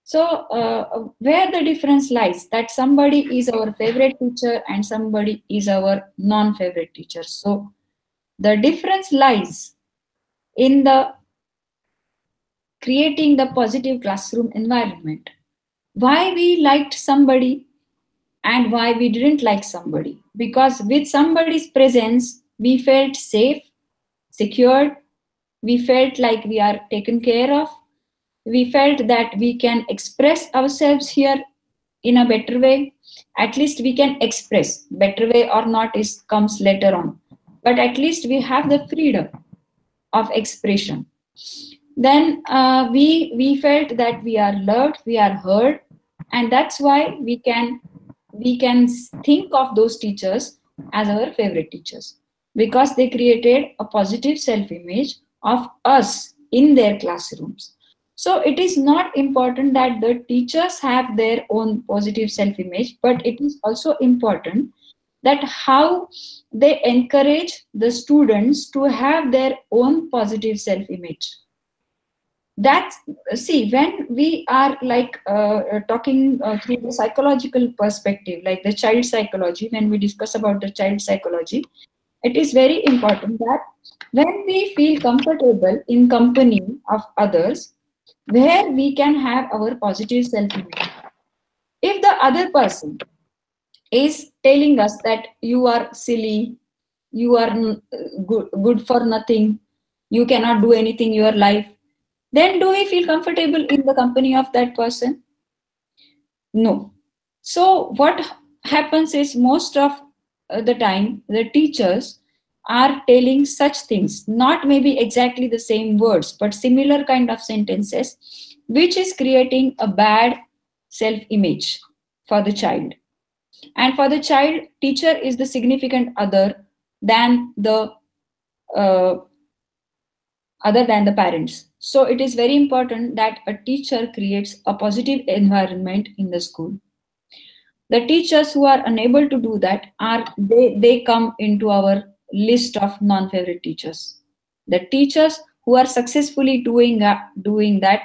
So where the difference lies, that somebody is our favorite teacher and somebody is our non-favorite teacher. So the difference lies in the creating the positive classroom environment. Why we liked somebody and why we didn't like somebody. Because with somebody's presence, we felt safe, secured, we felt like we are taken care of, we felt that we can express ourselves here in a better way. At least we can express. Better way or not is comes later on. But at least we have the freedom of expression. Then we felt that we are loved, we are heard, and that's why we can think of those teachers as our favorite teachers, because they created a positive self-image of us in their classrooms. So it is not important that the teachers have their own positive self-image, but it is also important that how they encourage the students to have their own positive self-image. That's, see, when we are like talking through the psychological perspective, like the child psychology, when we discuss about the child psychology, it is very important that when we feel comfortable in company of others, where we can have our positive self-image. If the other person is telling us that you are silly, you are good for nothing, you cannot do anything in your life, then do we feel comfortable in the company of that person? No. So what happens is, most of the time the teachers are telling such things, not maybe exactly the same words, but similar kind of sentences, which is creating a bad self-image for the child. And for the child, teacher is the significant other than the parents. So it is very important that a teacher creates a positive environment in the school. The teachers who are unable to do that they come into our list of non-favorite teachers. The teachers who are successfully doing that,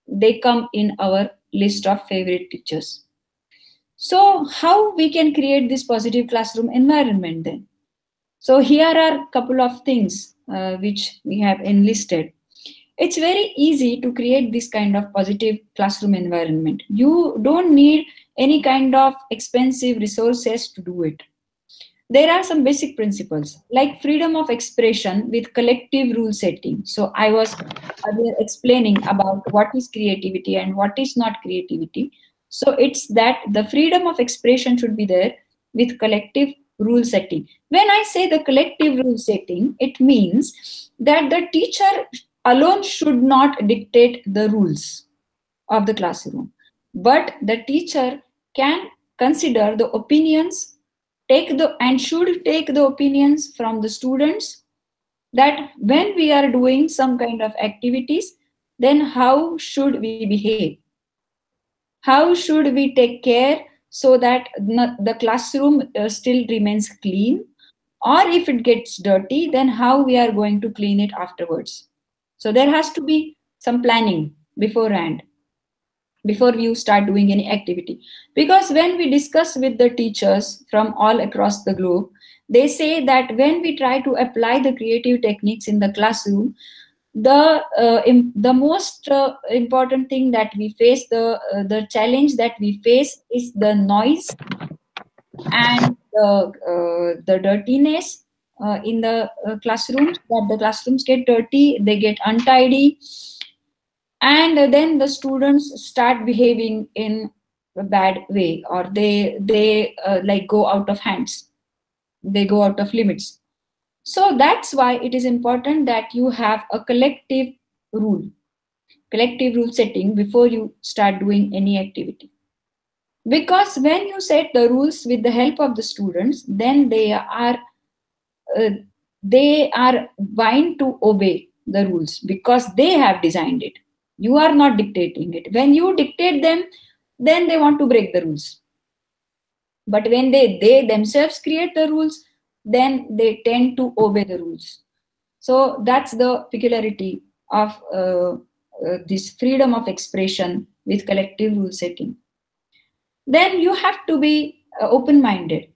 they come in our list of favorite teachers. So how we can create this positive classroom environment then? So here are a couple of things which we have enlisted. It's very easy to create this kind of positive classroom environment. You don't need any kind of expensive resources to do it. There are some basic principles like freedom of expression with collective rule setting. So I was earlier explaining about what is creativity and what is not creativity. So it's that the freedom of expression should be there with collective rule setting. When I say the collective rule setting, it means that the teacher alone should not dictate the rules of the classroom, but the teacher can consider the opinions, should take the opinions from the students, that when we are doing some kind of activities, then how should we behave? How should we take care so that the classroom still remains clean? Or if it gets dirty, then how we are going to clean it afterwards? So there has to be some planning beforehand, before you start doing any activity. Because when we discuss with the teachers from all across the globe, they say that when we try to apply the creative techniques in the classroom, the most important thing that we face, the challenge that we face, is the noise and the dirtiness in the classrooms. That the classrooms get dirty, they get untidy, and then the students start behaving in a bad way, or they like go out of hands, they go out of limits. So that's why it is important that you have a collective rule setting before you start doing any activity. Because when you set the rules with the help of the students, then they are bound to obey the rules because they have designed it. You are not dictating it. When you dictate them, then they want to break the rules. But when they themselves create the rules, then they tend to obey the rules. So that's the peculiarity of this freedom of expression with collective rule setting. Then you have to be open-minded,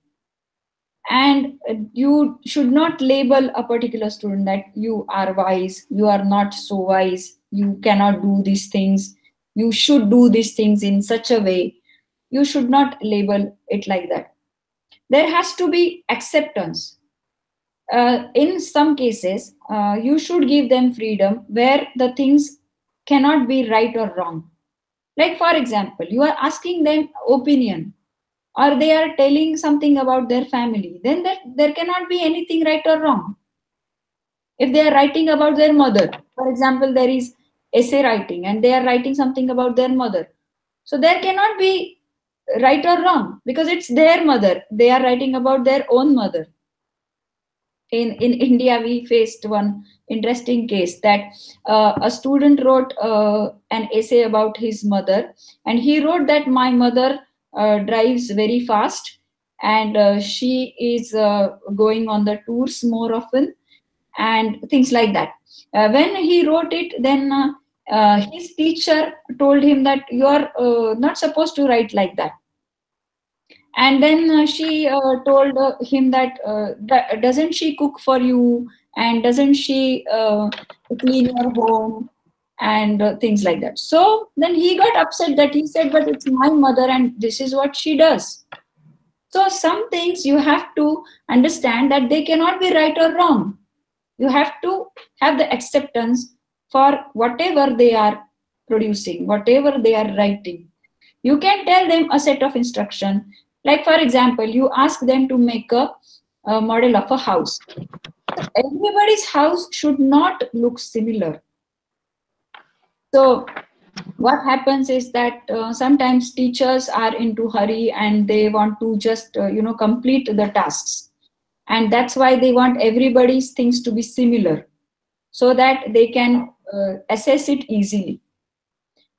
and you should not label a particular student that you are wise, you are not so wise, you cannot do these things, you should do these things in such a way. You should not label it like that. There has to be acceptance. In some cases, you should give them freedom where the things cannot be right or wrong. Like, for example, you are asking them opinion, or they are telling something about their family, then there cannot be anything right or wrong. If they are writing about their mother, for example, there is essay writing and they are writing something about their mother. So there cannot be right or wrong because it's their mother. They are writing about their own mother. In India, we faced one interesting case that a student wrote an essay about his mother, and he wrote that my mother drives very fast, and she is going on the tours more often, and things like that. When he wrote it, then his teacher told him that you are not supposed to write like that. And then she told him that doesn't she cook for you, and doesn't she clean your home, and things like that. So then he got upset that he said, but it's my mother and this is what she does. So some things you have to understand that they cannot be right or wrong. You have to have the acceptance for whatever they are producing, whatever they are writing. You can tell them a set of instruction. Like, for example, you ask them to make a model of a house. Everybody's house should not look similar. So what happens is that sometimes teachers are into hurry and they want to just complete the tasks, and that's why they want everybody's things to be similar so that they can assess it easily.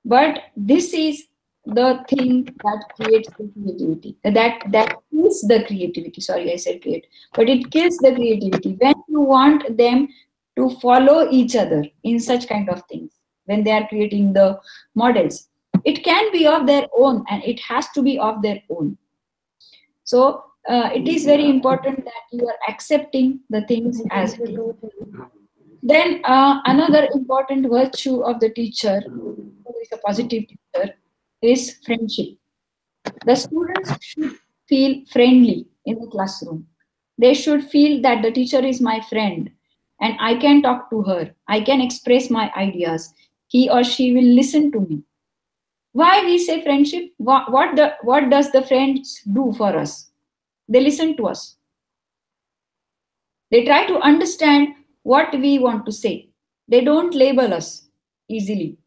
But this is the thing that creates the creativity, that kills the creativity. Sorry, I said create, but it kills the creativity when you want them to follow each other in such kind of things. When they are creating the models, it can be of their own, and it has to be of their own. So it is very important that you are accepting the things as it is. Then another important virtue of the teacher, who is a positive teacher, is friendship. The students should feel friendly in the classroom. They should feel that the teacher is my friend and I can talk to her. I can express my ideas. He or she will listen to me. Why we say friendship? What does the friends do for us? They listen to us. They try to understand what we want to say. They don't label us easily.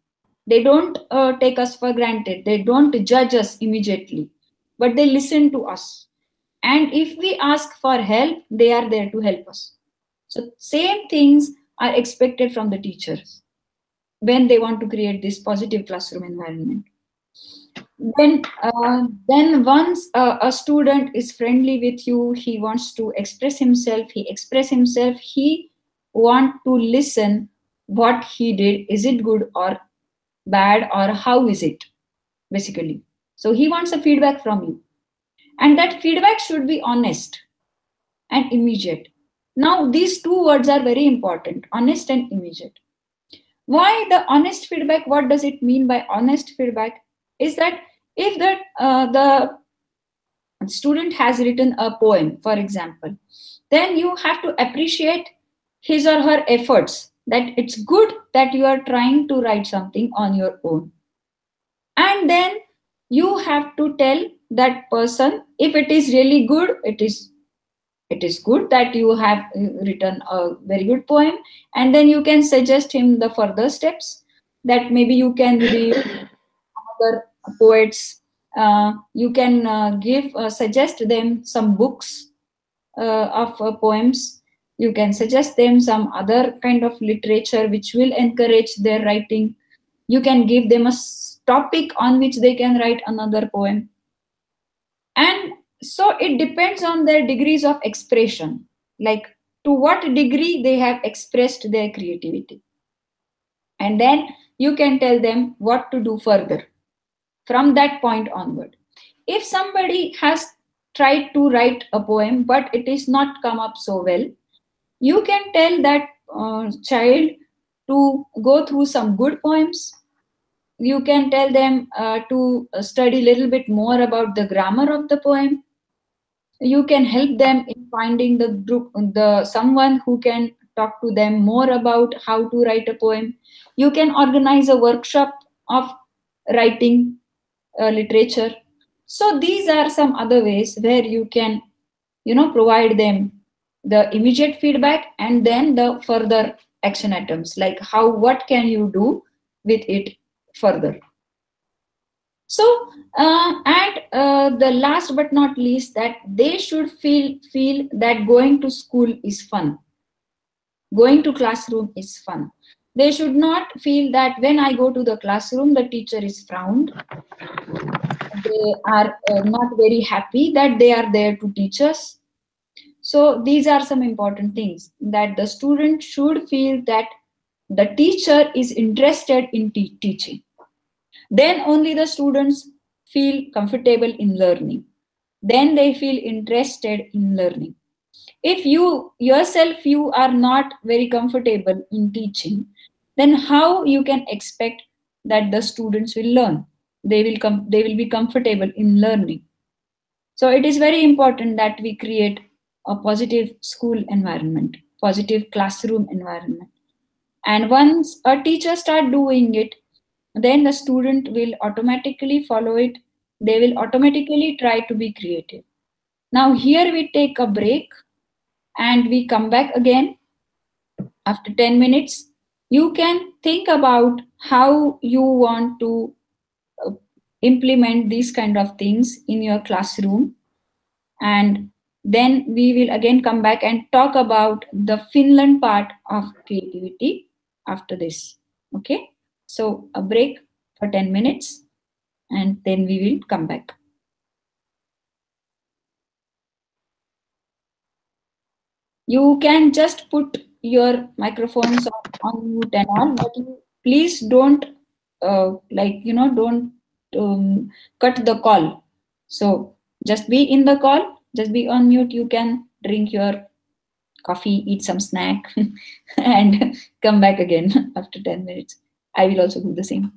They don't take us for granted. They don't judge us immediately, but they listen to us. And if we ask for help, they are there to help us. So same things are expected from the teachers when they want to create this positive classroom environment. Then once a student is friendly with you, he wants to express himself, he want to listen what he did. Is it good or bad, or how is it, basically? So he wants a feedback from you. And that feedback should be honest and immediate. Now, these two words are very important, honest and immediate. Why the honest feedback? What does it mean by honest feedback? Is that if the student has written a poem, for example, then you have to appreciate his or her efforts, that it's good that you are trying to write something on your own. And then you have to tell that person, if it is really good, it is It is good that you have written a very good poem, and then you can suggest him the further steps, that maybe you can read other poets. You can suggest them some books of poems. You can suggest them some other kind of literature which will encourage their writing. You can give them a topic on which they can write another poem. And so it depends on their degrees of expression, like to what degree they have expressed their creativity. And then you can tell them what to do further from that point onward. If somebody has tried to write a poem but it is not come up so well, you can tell that child to go through some good poems. You can tell them to study a little bit more about the grammar of the poem. You can help them in finding the someone who can talk to them more about how to write a poem. You can organize a workshop of writing literature. So these are some other ways where you can, provide them the immediate feedback and then the further action items, like what can you do with it further. So and the last but not least, that they should feel that going to school is fun, going to classroom is fun. They should not feel that when I go to the classroom the teacher is frowned. They are not very happy that they are there to teach us. So these are some important things, that the student should feel that the teacher is interested in teaching. Then only the students feel comfortable in learning. Then they feel interested in learning. If you yourself, you are not very comfortable in teaching, then how you can expect that the students will learn? They will be comfortable in learning. So it is very important that we create a positive school environment, positive classroom environment. And once a teacher start doing it, then the student will automatically follow it. They will automatically try to be creative. Now here we take a break and we come back again after 10 minutes. You can think about how you want to implement these kind of things in your classroom. And then we will again come back and talk about the Finland part of creativity after this. Okay, so a break for 10 minutes and then we will come back. You can just put your microphones on mute and all, but please don't don't cut the call. So just be in the call, just be on mute. You can drink your coffee, eat some snack and come back again after 10 minutes. I will also do the same.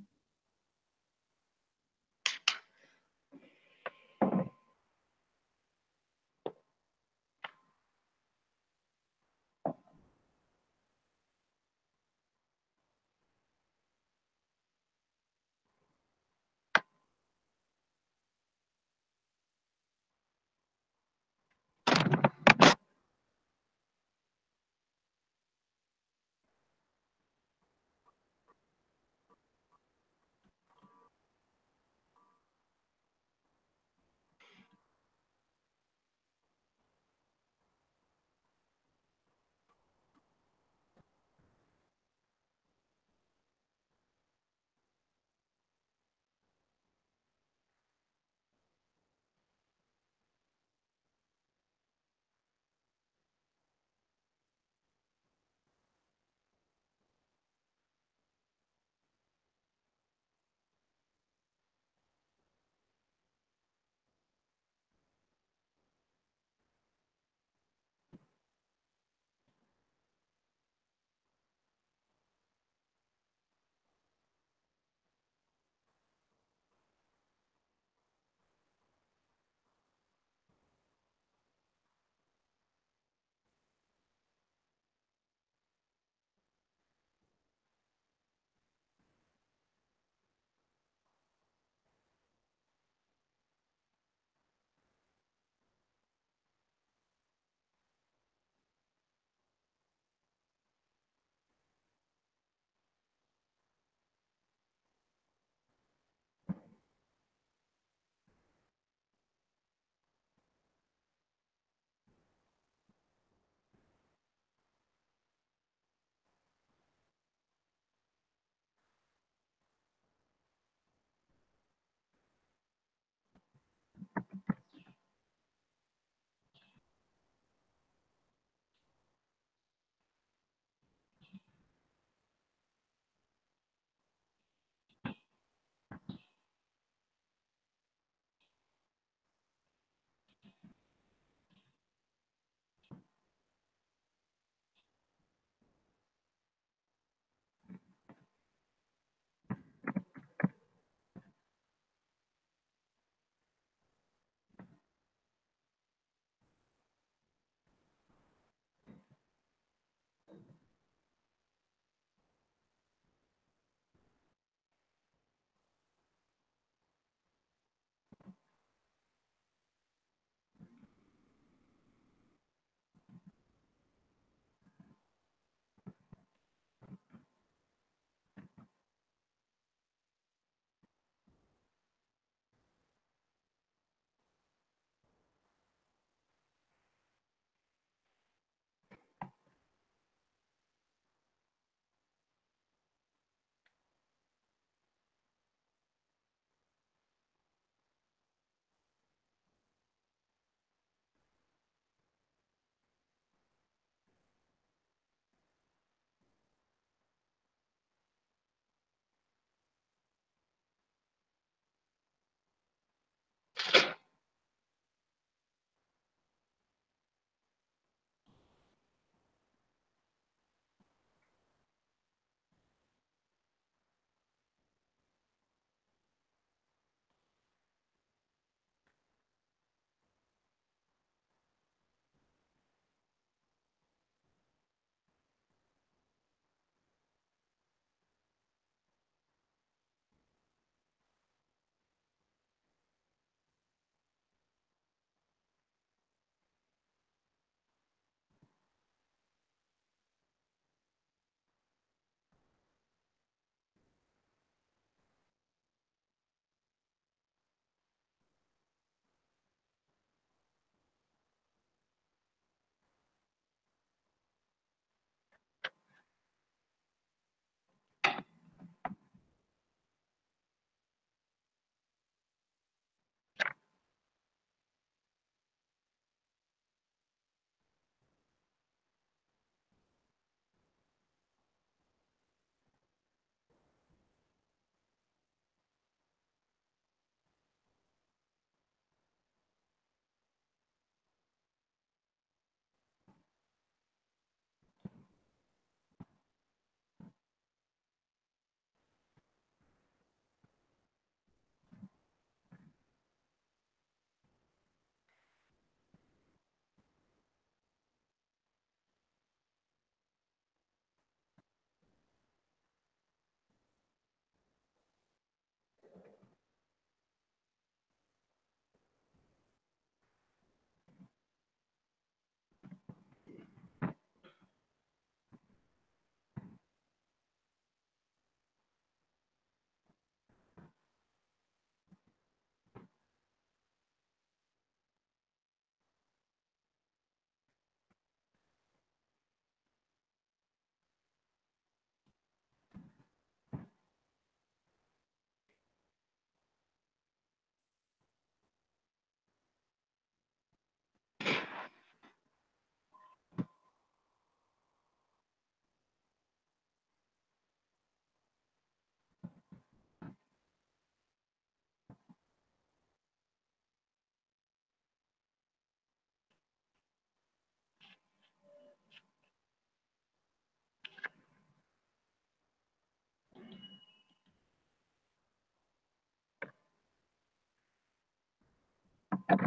हाँ,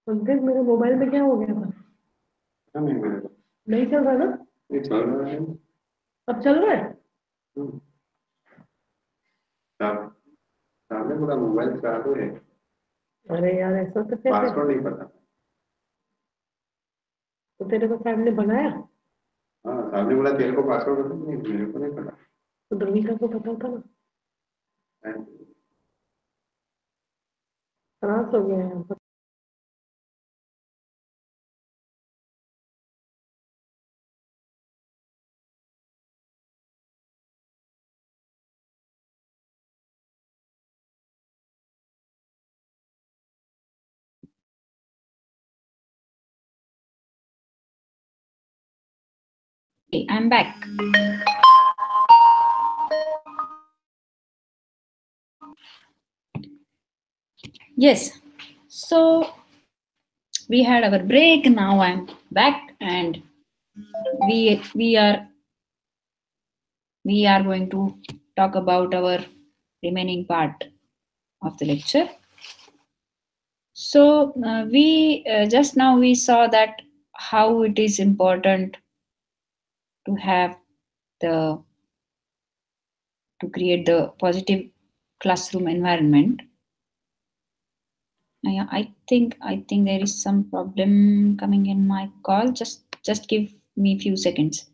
पंकज मेरे mobile में क्या हो गया था? नहीं चल रहा ना? चल रहा है। अब चल रहा है? सामने पूरा मोबाइल चालू है। अरे यार ऐसा तो कैसे? पासवर्ड नहीं पता। तो तेरे को साहब ने बनाया? हाँ, सामने बोला तेरे को पासवर्ड पता नहीं, मेरे को नहीं पता। तो द्रविका को पता था ना? त्रास हो गया है। Okay, I'm back. Yes. So we had our break. Now I'm back, and we we are we are going to talk about our remaining part of the lecture. So we just now we saw that how it is important to have the to create the positive classroom environment. I think there is some problem coming in my call. Just give me a few seconds.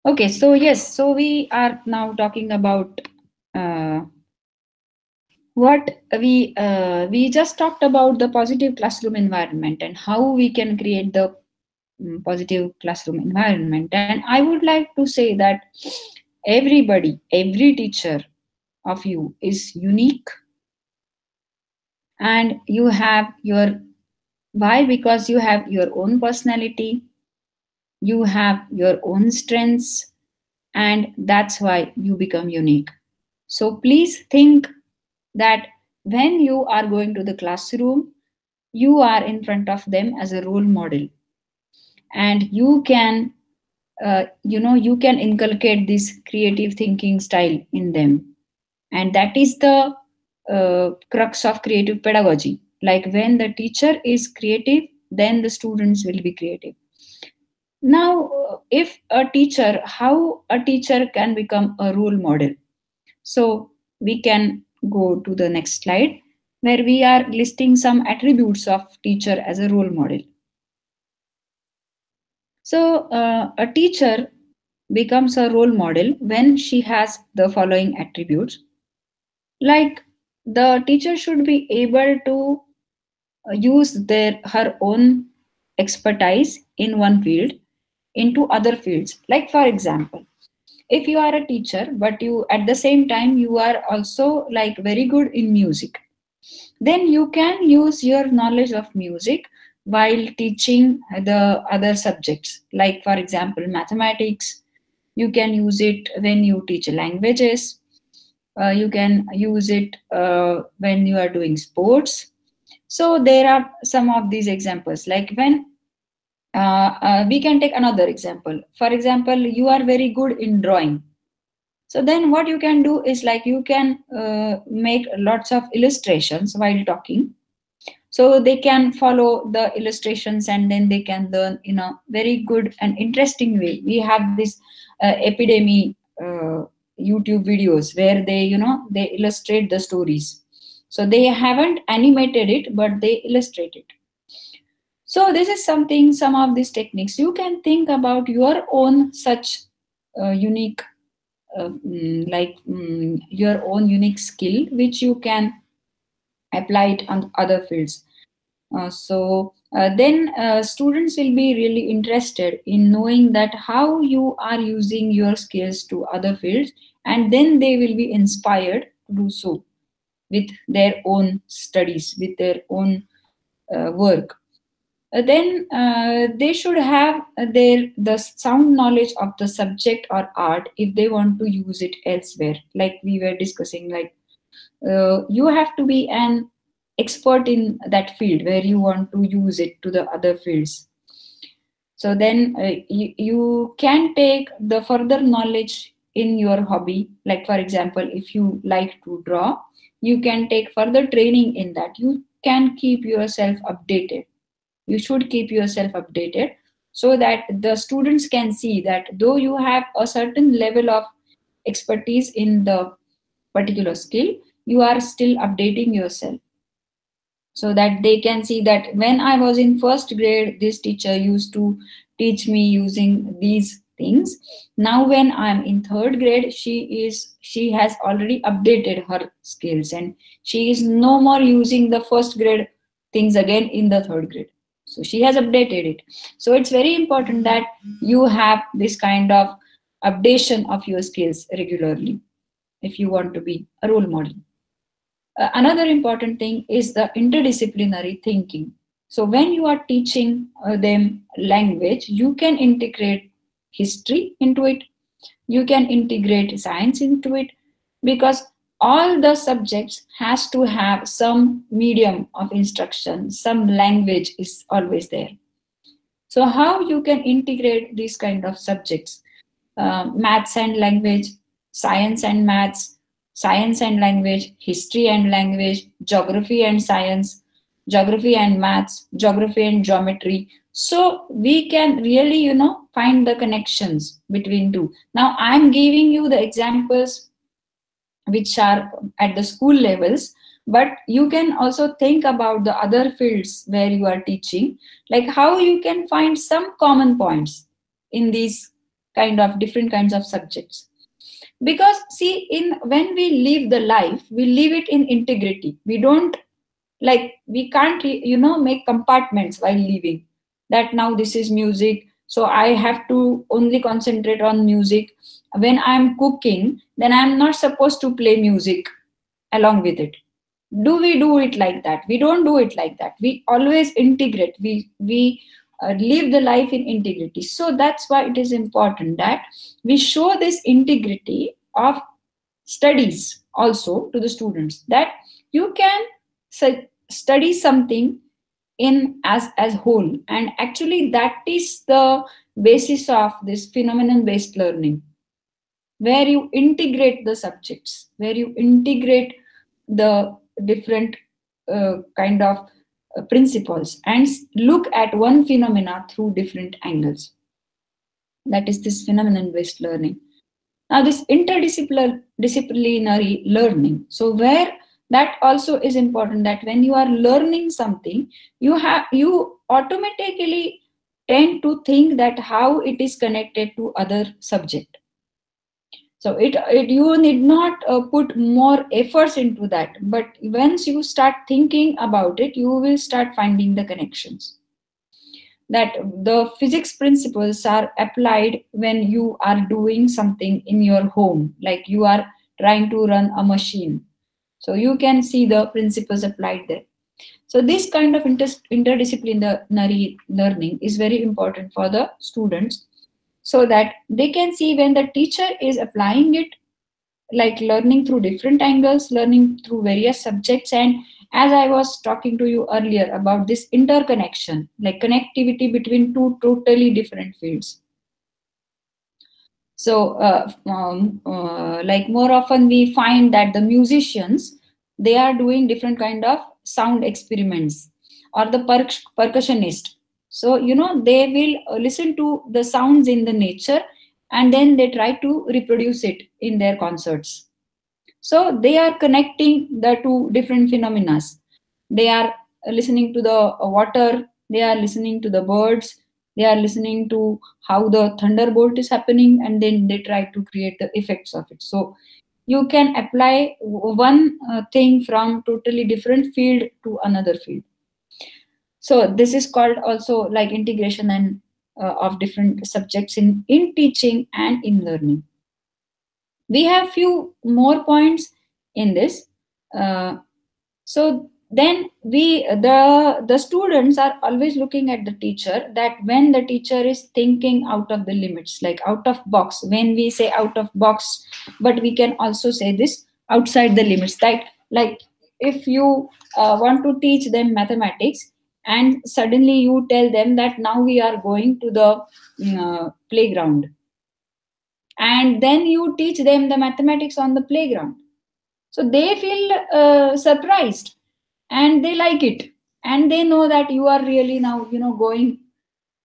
Okay, so yes, so we are now talking about uh, what we just talked about the positive classroom environment and how we can create the positive classroom environment. And I would like to say that every teacher of you is unique, and you have your why, because you have your own personality, you have your own strengths, and that's why you become unique. So please think that when you are going to the classroom, you are in front of them as a role model, and you can you can inculcate this creative thinking style in them, and that is the crux of creative pedagogy. Like when the teacher is creative, then the students will be creative. Now if a teacher how a teacher can become a role model, so we can go to the next slide, where we are listing some attributes of teacher as a role model. So a teacher becomes a role model when she has the following attributes. Like the teacher should be able to use her own expertise in one field into other fields. Like for example, if you are a teacher but you at the same time you are also like very good in music, then you can use your knowledge of music while teaching the other subjects. Like for example, mathematics, you can use it when you teach languages, you can use it when you are doing sports. So there are some of these examples. Like when we can take another example. For example, you are very good in drawing. So then what you can do is like you can make lots of illustrations while talking. So they can follow the illustrations and then they can learn in a very good and interesting way. We have this epidemic YouTube videos where they illustrate the stories. So they haven't animated it, but they illustrate it. So this is something, some of these techniques you can think about your own such unique your own unique skill which you can apply it on other fields. Then students will be really interested in knowing that how you are using your skills to other fields, and then they will be inspired to do so with their own studies, with their own work. Then they should have the sound knowledge of the subject or art if they want to use it elsewhere. Like we were discussing, like you have to be an expert in that field where you want to use it to the other fields. So then you can take the further knowledge in your hobby. Like for example, if you like to draw, you can take further training in that. You can keep yourself updated. You should keep yourself updated so that the students can see that though you have a certain level of expertise in the particular skill, you are still updating yourself, so that they can see that when I was in first grade, this teacher used to teach me using these things. Now when I'm in third grade, she has already updated her skills and she is no more using the first grade things again in the 3rd grade. So she has updated it. So it's very important that you have this kind of updation of your skills regularly if you want to be a role model. Another important thing is the interdisciplinary thinking. So when you are teaching them language, you can integrate history into it, you can integrate science into it, because all the subjects has to have some medium of instruction, some language is always there. So how you can integrate these kind of subjects, maths and language, science and maths, science and language, history and language, geography and science, geography and maths, geography and geometry. So we can really, find the connections between two. Now I'm giving you the examples which are at the school levels, but you can also think about the other fields where you are teaching, like how you can find some common points in these kind of different kinds of subjects. Because see, when we live the life, we live it in integrity. We can't make compartments while living, that now this is music, so I have to only concentrate on music. When I'm cooking, then I'm not supposed to play music along with it. Do we do it like that? We don't do it like that. We always integrate. We live the life in integrity. So that's why it is important that we show this integrity of studies also to the students, that you can study something in as whole, and actually that is the basis of this phenomenon based learning, where you integrate the subjects, where you integrate the different kind of principles and look at one phenomena through different angles. That is this phenomenon based learning. Now this interdisciplinary learning, so where that also is important, that when you are learning something, you automatically tend to think that how it is connected to other subject. So you need not put more efforts into that, but once you start thinking about it, you will start finding the connections. That the physics principles are applied when you are doing something in your home, like you are trying to run a machine. So you can see the principles applied there. So this kind of interdisciplinary learning is very important for the students, so that they can see when the teacher is applying it, like learning through different angles, learning through various subjects. And as I was talking to you earlier about this interconnection, like connectivity between two totally different fields. So like more often we find that the musicians, they are doing different kind of sound experiments, or the percussionist. So, they will listen to the sounds in the nature and then they try to reproduce it in their concerts. So they are connecting the two different phenomena. They are listening to the water, they are listening to the birds, they are listening to how the thunderbolt is happening, and then they try to create the effects of it. So you can apply one thing from totally different field to another field. So this is called also like integration and of different subjects in teaching and in learning. We have few more points in this. So then the students are always looking at the teacher, that when the teacher is thinking out of the limits, like out of box. When we say out of box, but we can also say this outside the limits. Like if you want to teach them mathematics, and suddenly you tell them that now we are going to the playground, and then you teach them the mathematics on the playground. So they feel surprised and they like it, and they know that you are really now going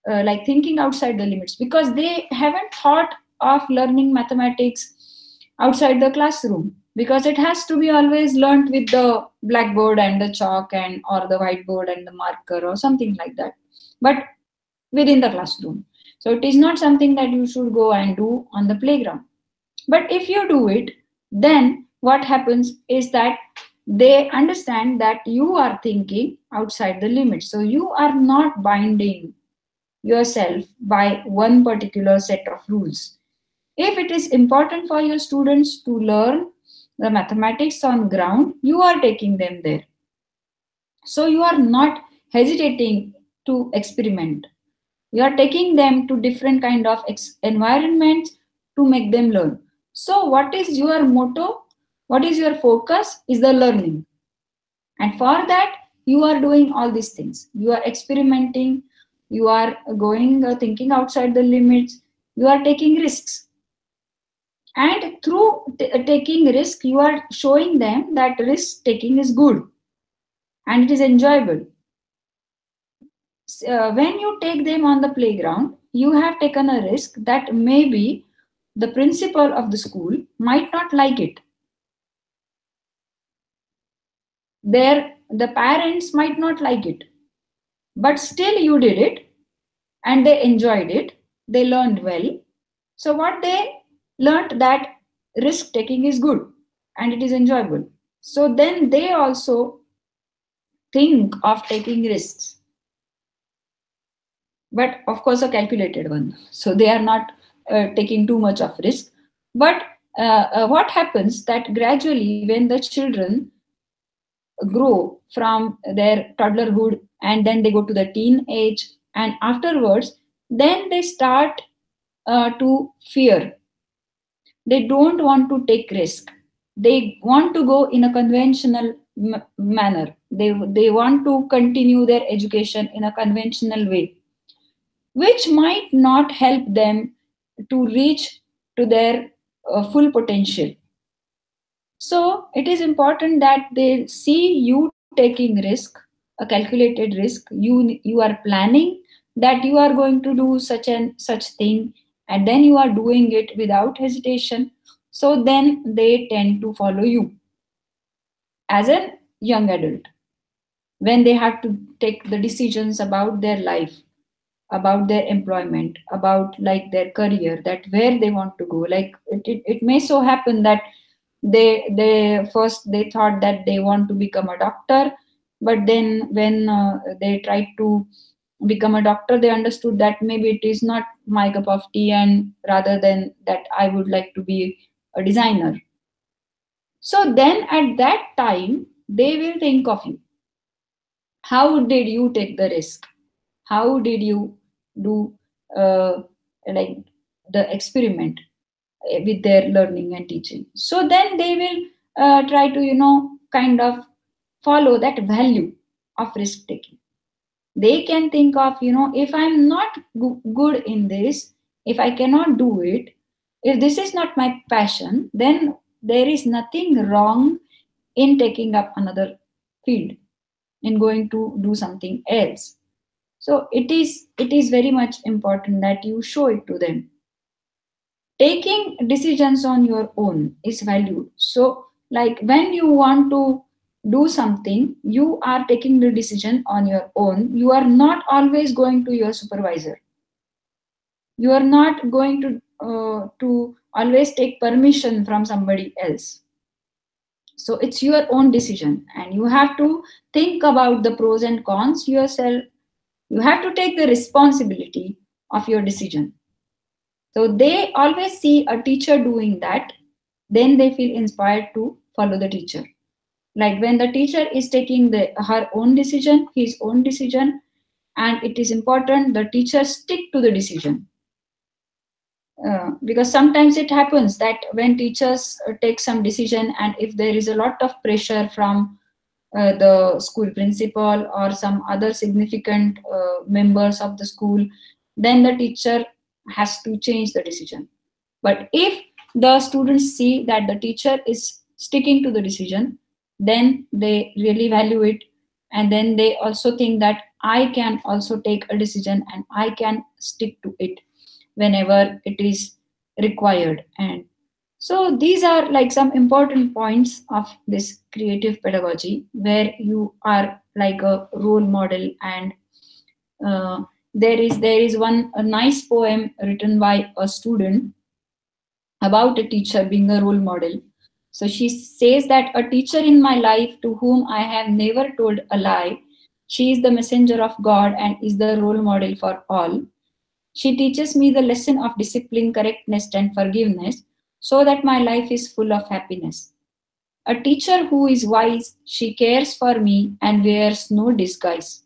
like thinking outside the limits, because they haven't thought of learning mathematics outside the classroom, because it has to be always learned with the blackboard and the chalk and or the whiteboard and the marker or something like that, but within the classroom. So it is not something that you should go and do on the playground. But if you do it, then what happens is that they understand that you are thinking outside the limits. So you are not binding yourself by one particular set of rules. If it is important for your students to learn the mathematics on ground, you are taking them there. So you are not hesitating to experiment. You are taking them to different kind of environments to make them learn. So what is your motto? What is your focus? Is the learning. And for that, you are doing all these things. You are experimenting. You are going, thinking outside the limits. You are taking risks. And through taking risk, you are showing them that risk taking is good and it is enjoyable. When you take them on the playground, you have taken a risk that maybe the principal of the school might not like it. The parents might not like it. But still you did it and they enjoyed it. They learned well. So what they learned, that risk taking is good and it is enjoyable. So then they also think of taking risks. But of course a calculated one. So they are not taking too much of risk. But what happens that gradually when the children grow from their toddlerhood and then they go to the teen age, and afterwards then they start to fear. They don't want to take risk. They want to go in a conventional manner. They want to continue their education in a conventional way, which might not help them to reach to their full potential. So it is important that they see you taking risk, a calculated risk. You are planning that you are going to do such and such thing, and then you are doing it without hesitation. So then they tend to follow you as a young adult when they have to take the decisions about their life, about their employment, about like their career, that where they want to go. Like it may so happen that they first they thought that they want to become a doctor, but then when they tried to become a doctor, they understood that maybe it is not my cup of tea, and rather than that I would like to be a designer. So then at that time they will think of you. How did you take the risk? How did you do like the experiment with their learning and teaching? So then they will try to kind of follow that value of risk taking. They can think of if I'm not good in this, if I cannot do it, if this is not my passion, then there is nothing wrong in taking up another field, in going to do something else. So it is very much important that you show it to them. Taking decisions on your own is valued. So like when you want to do something, you are taking the decision on your own. You are not always going to your supervisor. You are not going to always take permission from somebody else. So it's your own decision, and you have to think about the pros and cons yourself. You have to take the responsibility of your decision. So they always see a teacher doing that, then they feel inspired to follow the teacher. Like when the teacher is taking her own decision, his own decision, and it is important the teacher stick to the decision. Because sometimes it happens that when teachers take some decision, and if there is a lot of pressure from the school principal or some other significant members of the school, then the teacher has to change the decision. But if the students see that the teacher is sticking to the decision, then they really value it, and then they also think that I can also take a decision and I can stick to it whenever it is required. And so these are like some important points of this creative pedagogy, where you are like a role model. And there is a nice poem written by a student about a teacher being a role model. So she says that a teacher in my life to whom I have never told a lie She is the messenger of God and is the role model for all. She teaches me the lesson of discipline, correctness, and forgiveness so that my life is full of happiness. A teacher who is wise, she cares for me and wears no disguise.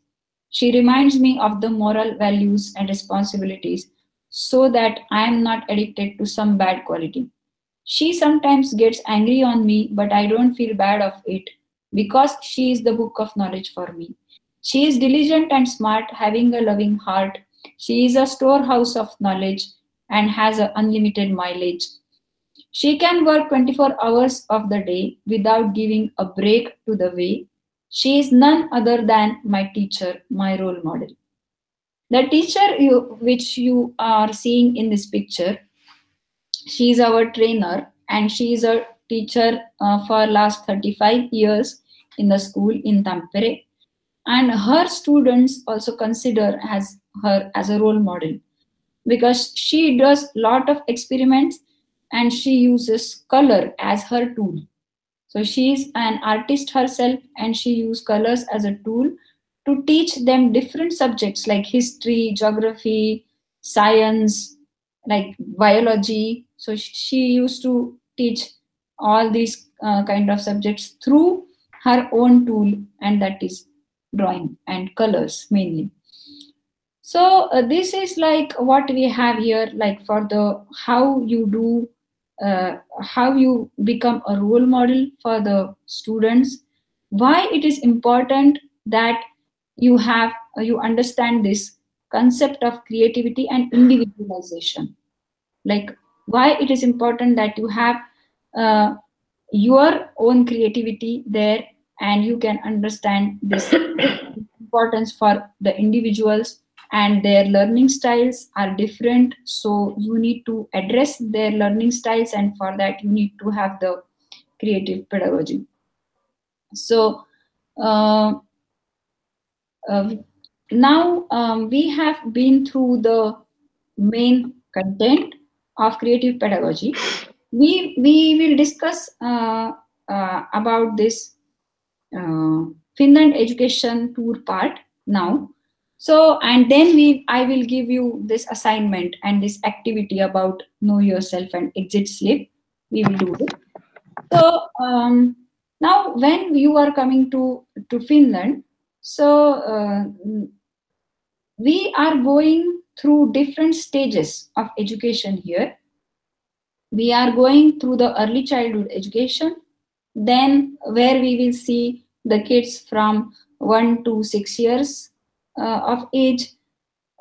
She reminds me of the moral values and responsibilities so that I am not addicted to some bad quality. She sometimes gets angry on me, but I don't feel bad of it because she is the book of knowledge for me. She is diligent and smart, having a loving heart. She is a storehouse of knowledge and has an unlimited mileage. She can work 24 hours of the day without giving a break to the way. She is none other than my teacher, my role model. The teacher which you are seeing in this picture, she is our trainer and she is a teacher for last 35 years in the school in Tampere. And her students also consider her as a role model because she does lot of experiments and she uses color as her tool. So she is an artist herself and she uses colors as a tool to teach them different subjects like history, geography, science, like biology. So she used to teach all these kind of subjects through her own tool, and that is drawing and colors mainly. So this is like what we have here, like for the how you become a role model for the students, why it is important that you understand this concept of creativity and individualization, like why it is important that you have uh, your own creativity there, and you can understand this importance for the individuals, and their learning styles are different, so you need to address their learning styles, and for that you need to have the creative pedagogy. So uh, now we have been through the main content of creative pedagogy. We will discuss about this Finland education tour part now. So, and then I will give you this assignment and this activity about know yourself and exit slip. We will do it. So now when you are coming to Finland, so we are going through different stages of education here. We are going through the early childhood education, then where we will see the kids from 1 to 6 years of age.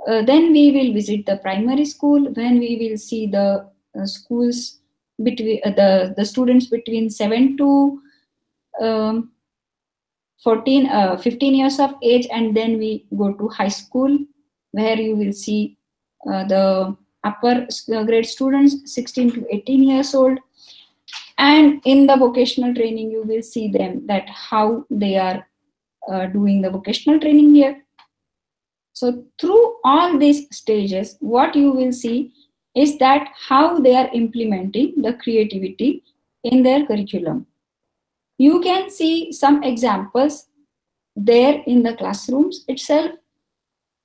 Then we will visit the primary school, when we will see the schools between the students between 7 to 15 years of age, and then we go to high school where you will see the upper grade students 16 to 18 years old, and in the vocational training you will see them that how they are doing the vocational training here. So through all these stages, what you will see is that how they are implementing the creativity in their curriculum. You can see some examples there in the classrooms itself.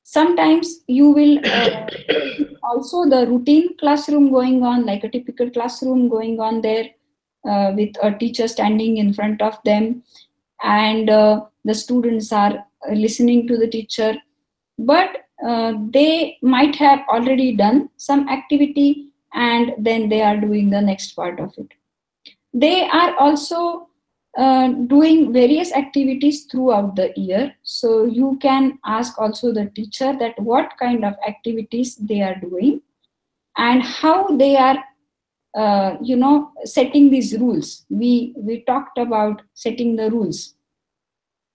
Sometimes you will also the routine classroom going on, like a typical classroom going on there with a teacher standing in front of them, and the students are listening to the teacher, but they might have already done some activity and then they are doing the next part of it. They are also doing various activities throughout the year, so you can ask also the teacher that what kind of activities they are doing and how they are setting these rules. We talked about setting the rules,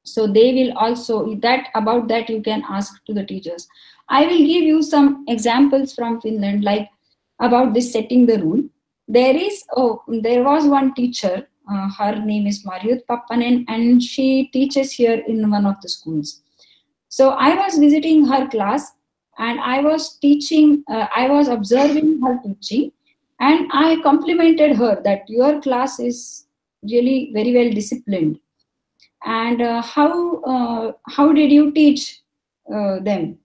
so they will also about that you can ask to the teachers. I will give you some examples from Finland, like about this setting the rule. There was one teacher, her name is Marjut Pappanen, and she teaches here in one of the schools. So I was visiting her class and I was observing her teaching, and I complimented her that your class is really very well disciplined. and how did you teach them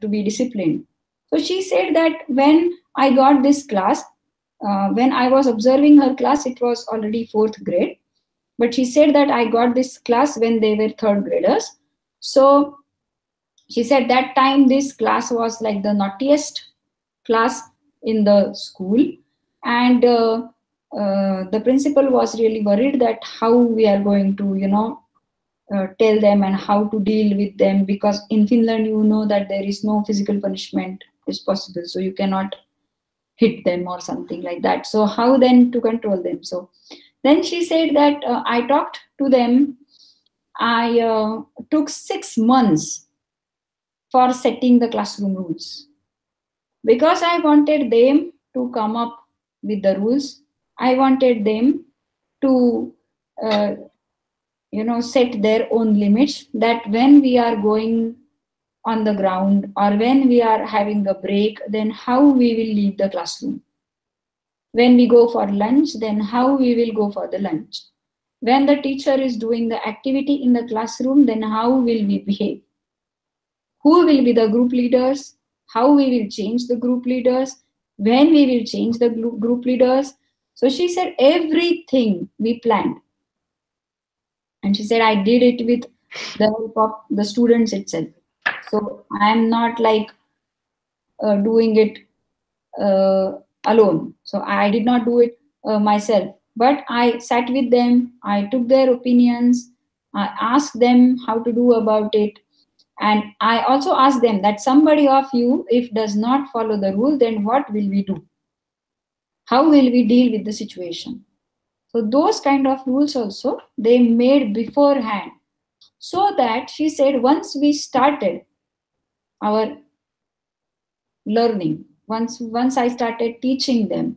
to be disciplined? So she said that when I got this class, when I was observing her class, it was already 4th grade. But she said that I got this class when they were 3rd graders. So she said that time this class was like the naughtiest class in the school. And the principal was really worried that how we are going to, tell them and how to deal with them, because in Finland, that there is no physical punishment is possible. So you cannot hit them or something like that. So how then to control them? So then she said that I talked to them. I took 6 months for setting the classroom rules, because I wanted them to come up with the rules. I wanted them to set their own limits, that when we are going on the ground or when we are having a break, then how we will leave the classroom. When we go for lunch, then how we will go for the lunch. When the teacher is doing the activity in the classroom, then how will we behave? Who will be the group leaders? How we will change the group leaders? When we will change the group leaders? So she said everything we planned. And she said I did it with the help of the students itself. So I am not like doing it alone. So I did not do it myself, but I sat with them. I took their opinions. I asked them how to do about it. And I also asked them that somebody of you, if does not follow the rule, then what will we do? How will we deal with the situation? So those kind of rules also they made beforehand, so that she said once we started our learning, once I started teaching them,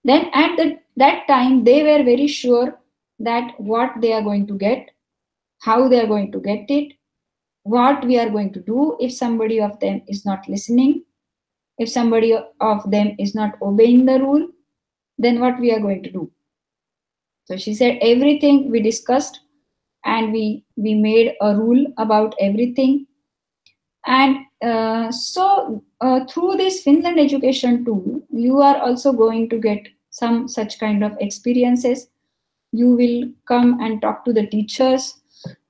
then at that time they were very sure that what they are going to get, how they are going to get it, what we are going to do if somebody of them is not listening, if somebody of them is not obeying the rule, then what we are going to do. So she said everything we discussed, and we made a rule about everything. And through this Finland education tool, you are also going to get some such kind of experiences. You will come and talk to the teachers.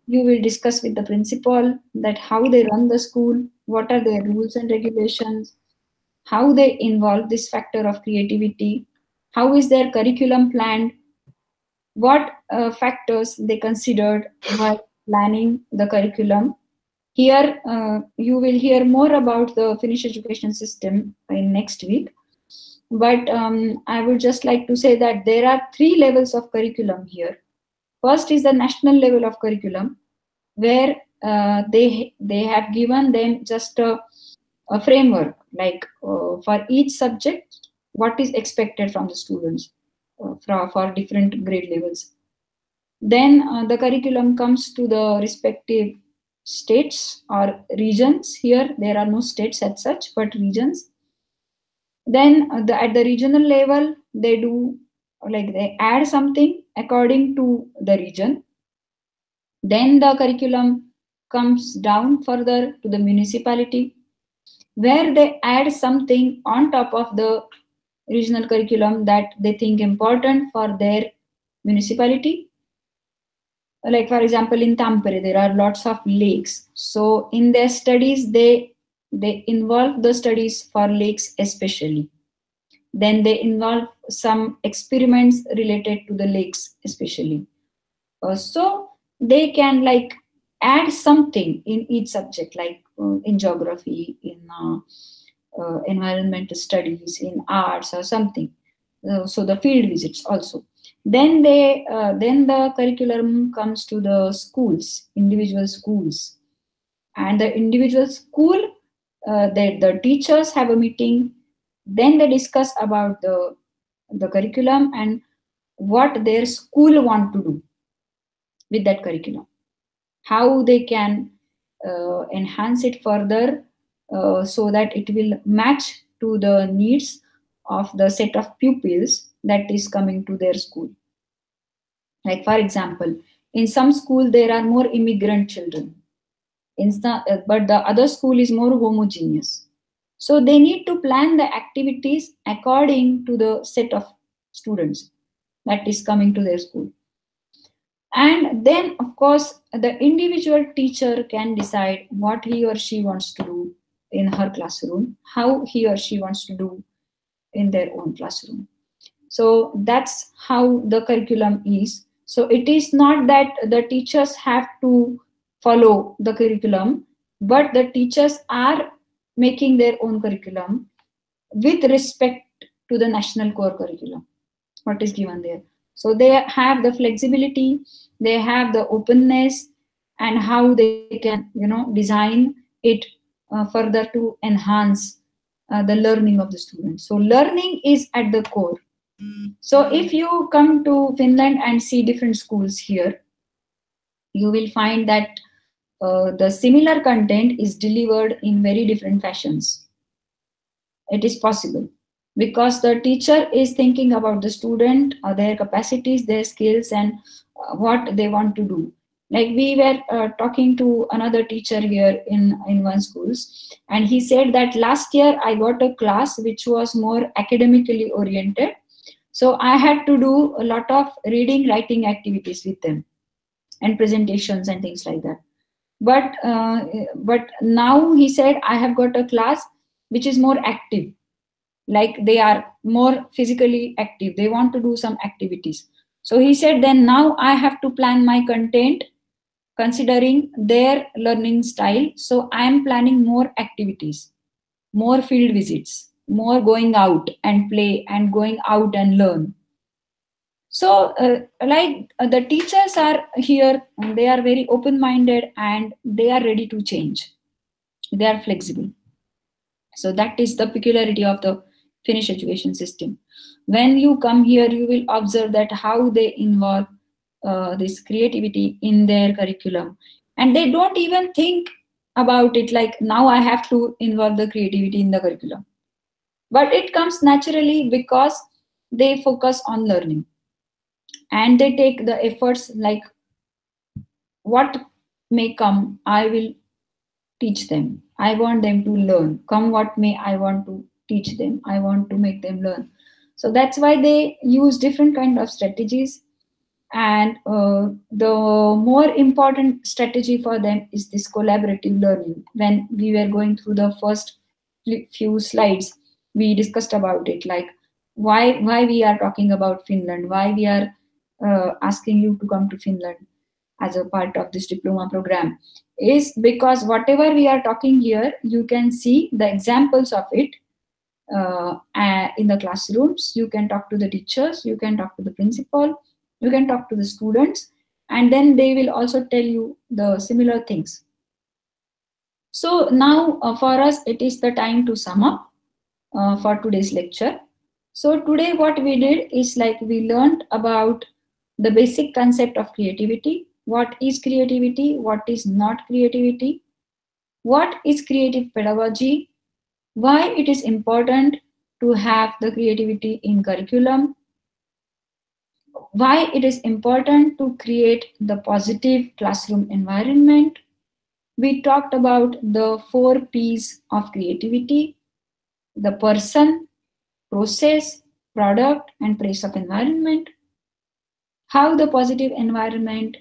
You will discuss with the principal that how they run the school, what are their rules and regulations, how they involve this factor of creativity, how is their curriculum planned, what factors they considered while planning the curriculum. Here, you will hear more about the Finnish education system in next week. But I would just like to say that there are 3 levels of curriculum here. First is the national level of curriculum, where they have given them just a framework, like for each subject, what is expected from the students for different grade levels. Then the curriculum comes to the respective states or regions. Here there are no states as such, but regions. Then at the regional level, they do like they add something according to the region. Then the curriculum comes down further to the municipality, where they add something on top of the regional curriculum that they think important for their municipality. Like for example, in Tampere, there are lots of lakes. So in their studies, they involve the studies for lakes especially. Then they involve some experiments related to the lakes especially. So they can like add something in each subject, like in geography, in environmental studies, in arts or something. So the field visits also. Then the curriculum comes to the schools, individual schools, and the individual school, the teachers have a meeting. Then they discuss about the curriculum and what their school want to do with that curriculum, how they can enhance it further so that it will match to the needs of the set of pupils that is coming to their school. Like for example, In some school, there are more immigrant children. But the other school is more homogeneous. So they need to plan the activities according to the set of students that is coming to their school. And then, of course, the individual teacher can decide what he or she wants to do in her classroom, how he or she wants to do in their own classroom. So that's how the curriculum is. So it is not that the teachers have to follow the curriculum, but the teachers are making their own curriculum with respect to the national core curriculum, what is given there. So they have the flexibility, they have the openness, and how they can, design it further to enhance the learning of the students. So learning is at the core. So if you come to Finland and see different schools here, you will find that the similar content is delivered in very different fashions. It is possible because the teacher is thinking about the student, their capacities, their skills, and what they want to do. Like we were talking to another teacher here in one schools, and he said that last year I got a class which was more academically oriented. So I had to do a lot of reading, writing activities with them and presentations and things like that. But now he said I have got a class which is more active, like they are more physically active. They want to do some activities. So he said then now I have to plan my content considering their learning style. So I am planning more activities, more field visits, more going out and play and going out and learn. So the teachers are here, they are very open-minded and they are ready to change. They are flexible. So that is the peculiarity of the Finnish education system. When you come here, you will observe that how they involve this creativity in their curriculum. And they don't even think about it like now I have to involve the creativity in the curriculum. But it comes naturally because they focus on learning. And they take the efforts like what may come, I will teach them. I want them to learn. Come what may, I want to teach them. I want to make them learn. So that's why they use different kind of strategies. And the more important strategy for them is this collaborative learning. When we were going through the first few slides, we discussed about it, like why we are talking about Finland, why we are asking you to come to Finland as a part of this diploma program, is because whatever we are talking here, you can see the examples of it in the classrooms. You can talk to the teachers, you can talk to the principal, you can talk to the students, and then they will also tell you the similar things. So now for us, it is the time to sum up for today's lecture. So today what we did is like we learned about the basic concept of creativity. What is creativity? What is not creativity? What is creative pedagogy? Why it is important to have the creativity in curriculum? Why it is important to create the positive classroom environment? We talked about the 4 P's of creativity: the person, process, product, and place of environment. How the positive environment,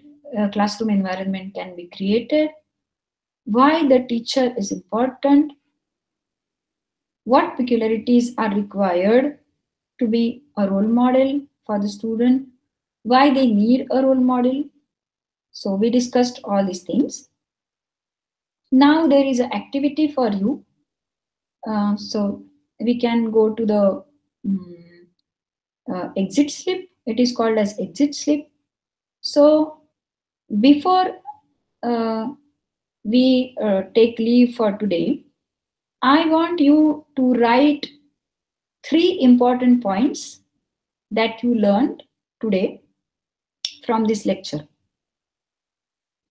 classroom environment can be created. Why the teacher is important. What peculiarities are required to be a role model for the student. Why they need a role model. So we discussed all these things. Now there is an activity for you. So we can go to the exit slip. It is called as exit slip. So before we take leave for today, I want you to write 3 important points that you learned today from this lecture.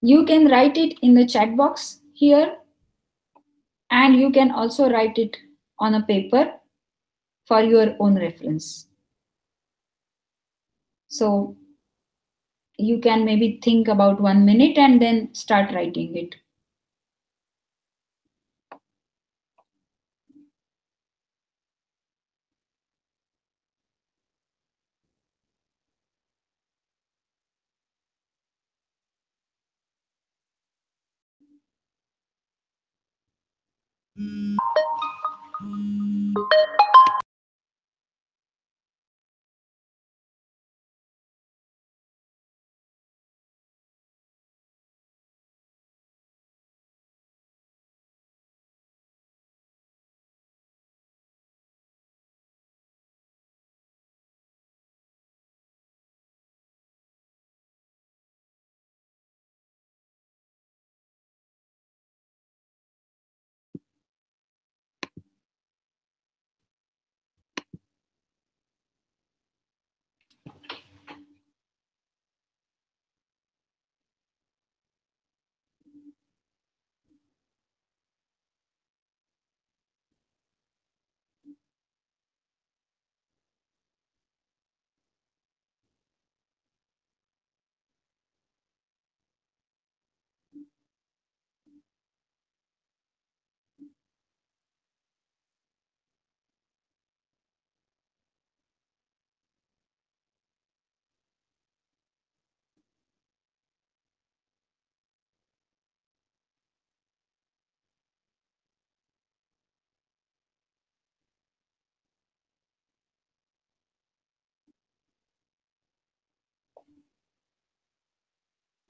You can write it in the chat box here, and you can also write it on a paper for your own reference. So you can maybe think about 1 minute and then start writing it.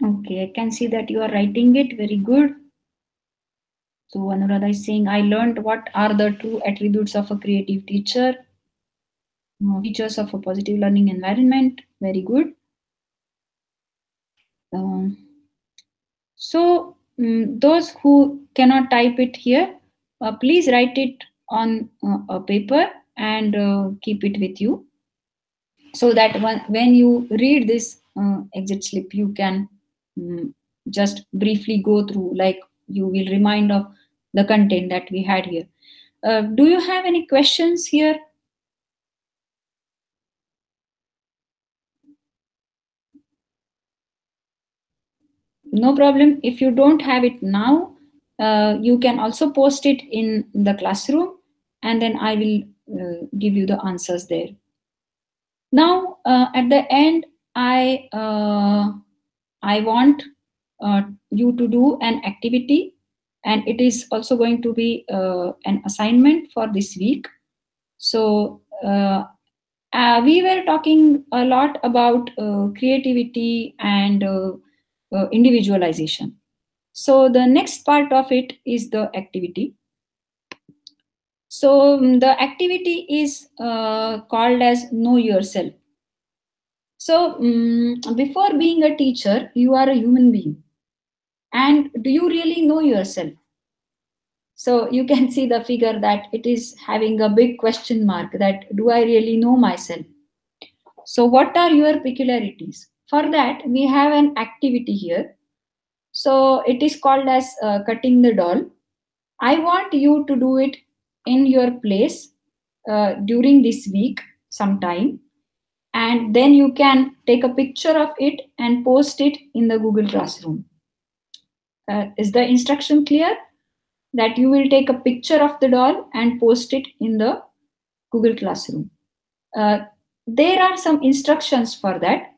Okay, I can see that you are writing it very good. So Anuradha is saying, I learned what are the true attributes of a creative teacher. Features of a positive learning environment. Very good. Those who cannot type it here, please write it on a paper and keep it with you, so that when you read this exit slip, you can just briefly go through, like you will remind of the content that we had here. Do you have any questions here? No problem. If you don't have it now, you can also post it in the classroom, and then I will give you the answers there. Now, at the end, I want you to do an activity, and it is also going to be an assignment for this week. So we were talking a lot about creativity and individualization. So the next part of it is the activity. So the activity is called as Know Yourself. So before being a teacher, you are a human being. And do you really know yourself? So you can see the figure that it is having a big question mark, that do I really know myself? So what are your peculiarities? For that, we have an activity here. So it is called as cutting the doll. I want you to do it in your place during this week sometime. And then you can take a picture of it and post it in the Google Classroom. Is the instruction clear? That you will take a picture of the doll and post it in the Google Classroom. There are some instructions for that.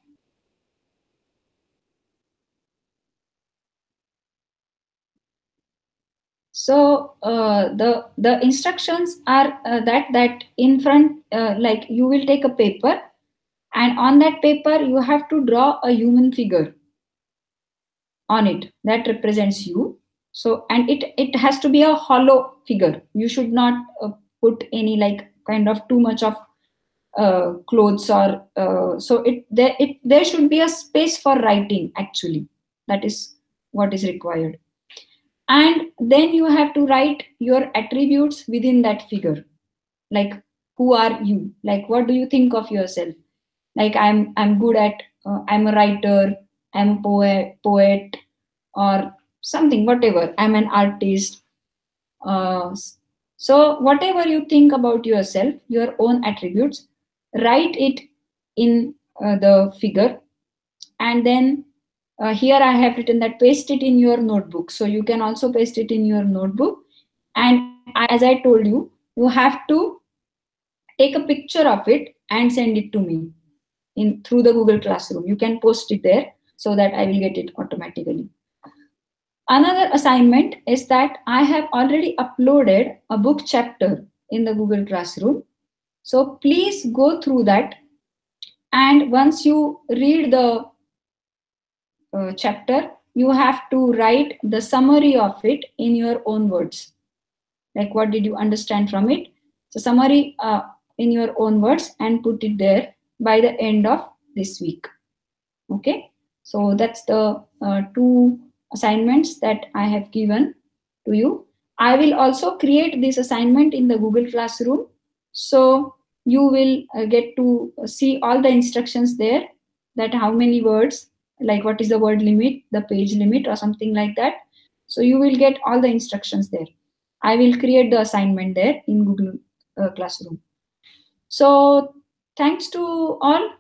So the instructions are that in front, like you will take a paper, and on that paper you have to draw a human figure on it that represents you. So, and it has to be a hollow figure. You should not put any like kind of too much of clothes, or so there should be a space for writing. Actually, that is what is required. And then you have to write your attributes within that figure, like who are you, like what do you think of yourself, like I'm good at I'm a writer, I'm a poet, or something, whatever, I'm an artist. So whatever you think about yourself, your own attributes, write it in the figure. and then here I have written that paste it in your notebook. So you can also paste it in your notebook. And as I told you, you have to take a picture of it and send it to me through the Google Classroom. You can post it there so that I will get it automatically. Another assignment is that I have already uploaded a book chapter in the Google Classroom. So please go through that. And once you read the chapter, you have to write the summary of it in your own words. Like, what did you understand from it? So summary in your own words and put it there by the end of this week. Okay, so that's the 2 assignments that I have given to you. I will also create this assignment in the Google Classroom, so you will get to see all the instructions there, that how many words, like what is the word limit, the page limit or something like that. So you will get all the instructions there. I will create the assignment there in Google Classroom. So thanks to all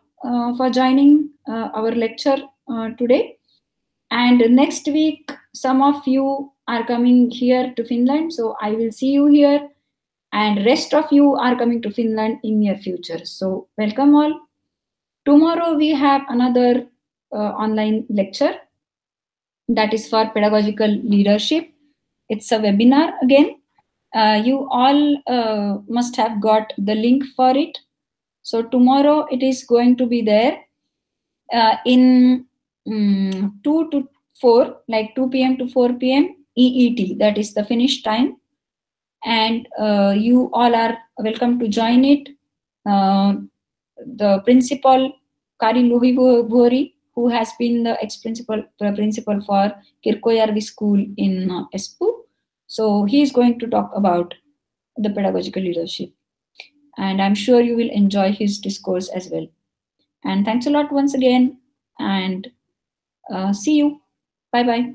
for joining our lecture today. And next week, some of you are coming here to Finland, so I will see you here. And rest of you are coming to Finland in near future. So welcome all. Tomorrow we have another online lecture that is for pedagogical leadership. It's a webinar again. You all must have got the link for it. So tomorrow it is going to be there in 2 to 4, like 2 p.m. to 4 p.m. EET, that is the Finnish time. And you all are welcome to join it. The principal, Kari Luhivuori, who has been the ex-principal for Kirkkojärvi School in Espoo. So he is going to talk about the pedagogical leadership. And I'm sure you will enjoy his discourse as well. And thanks a lot once again, and see you. Bye-bye.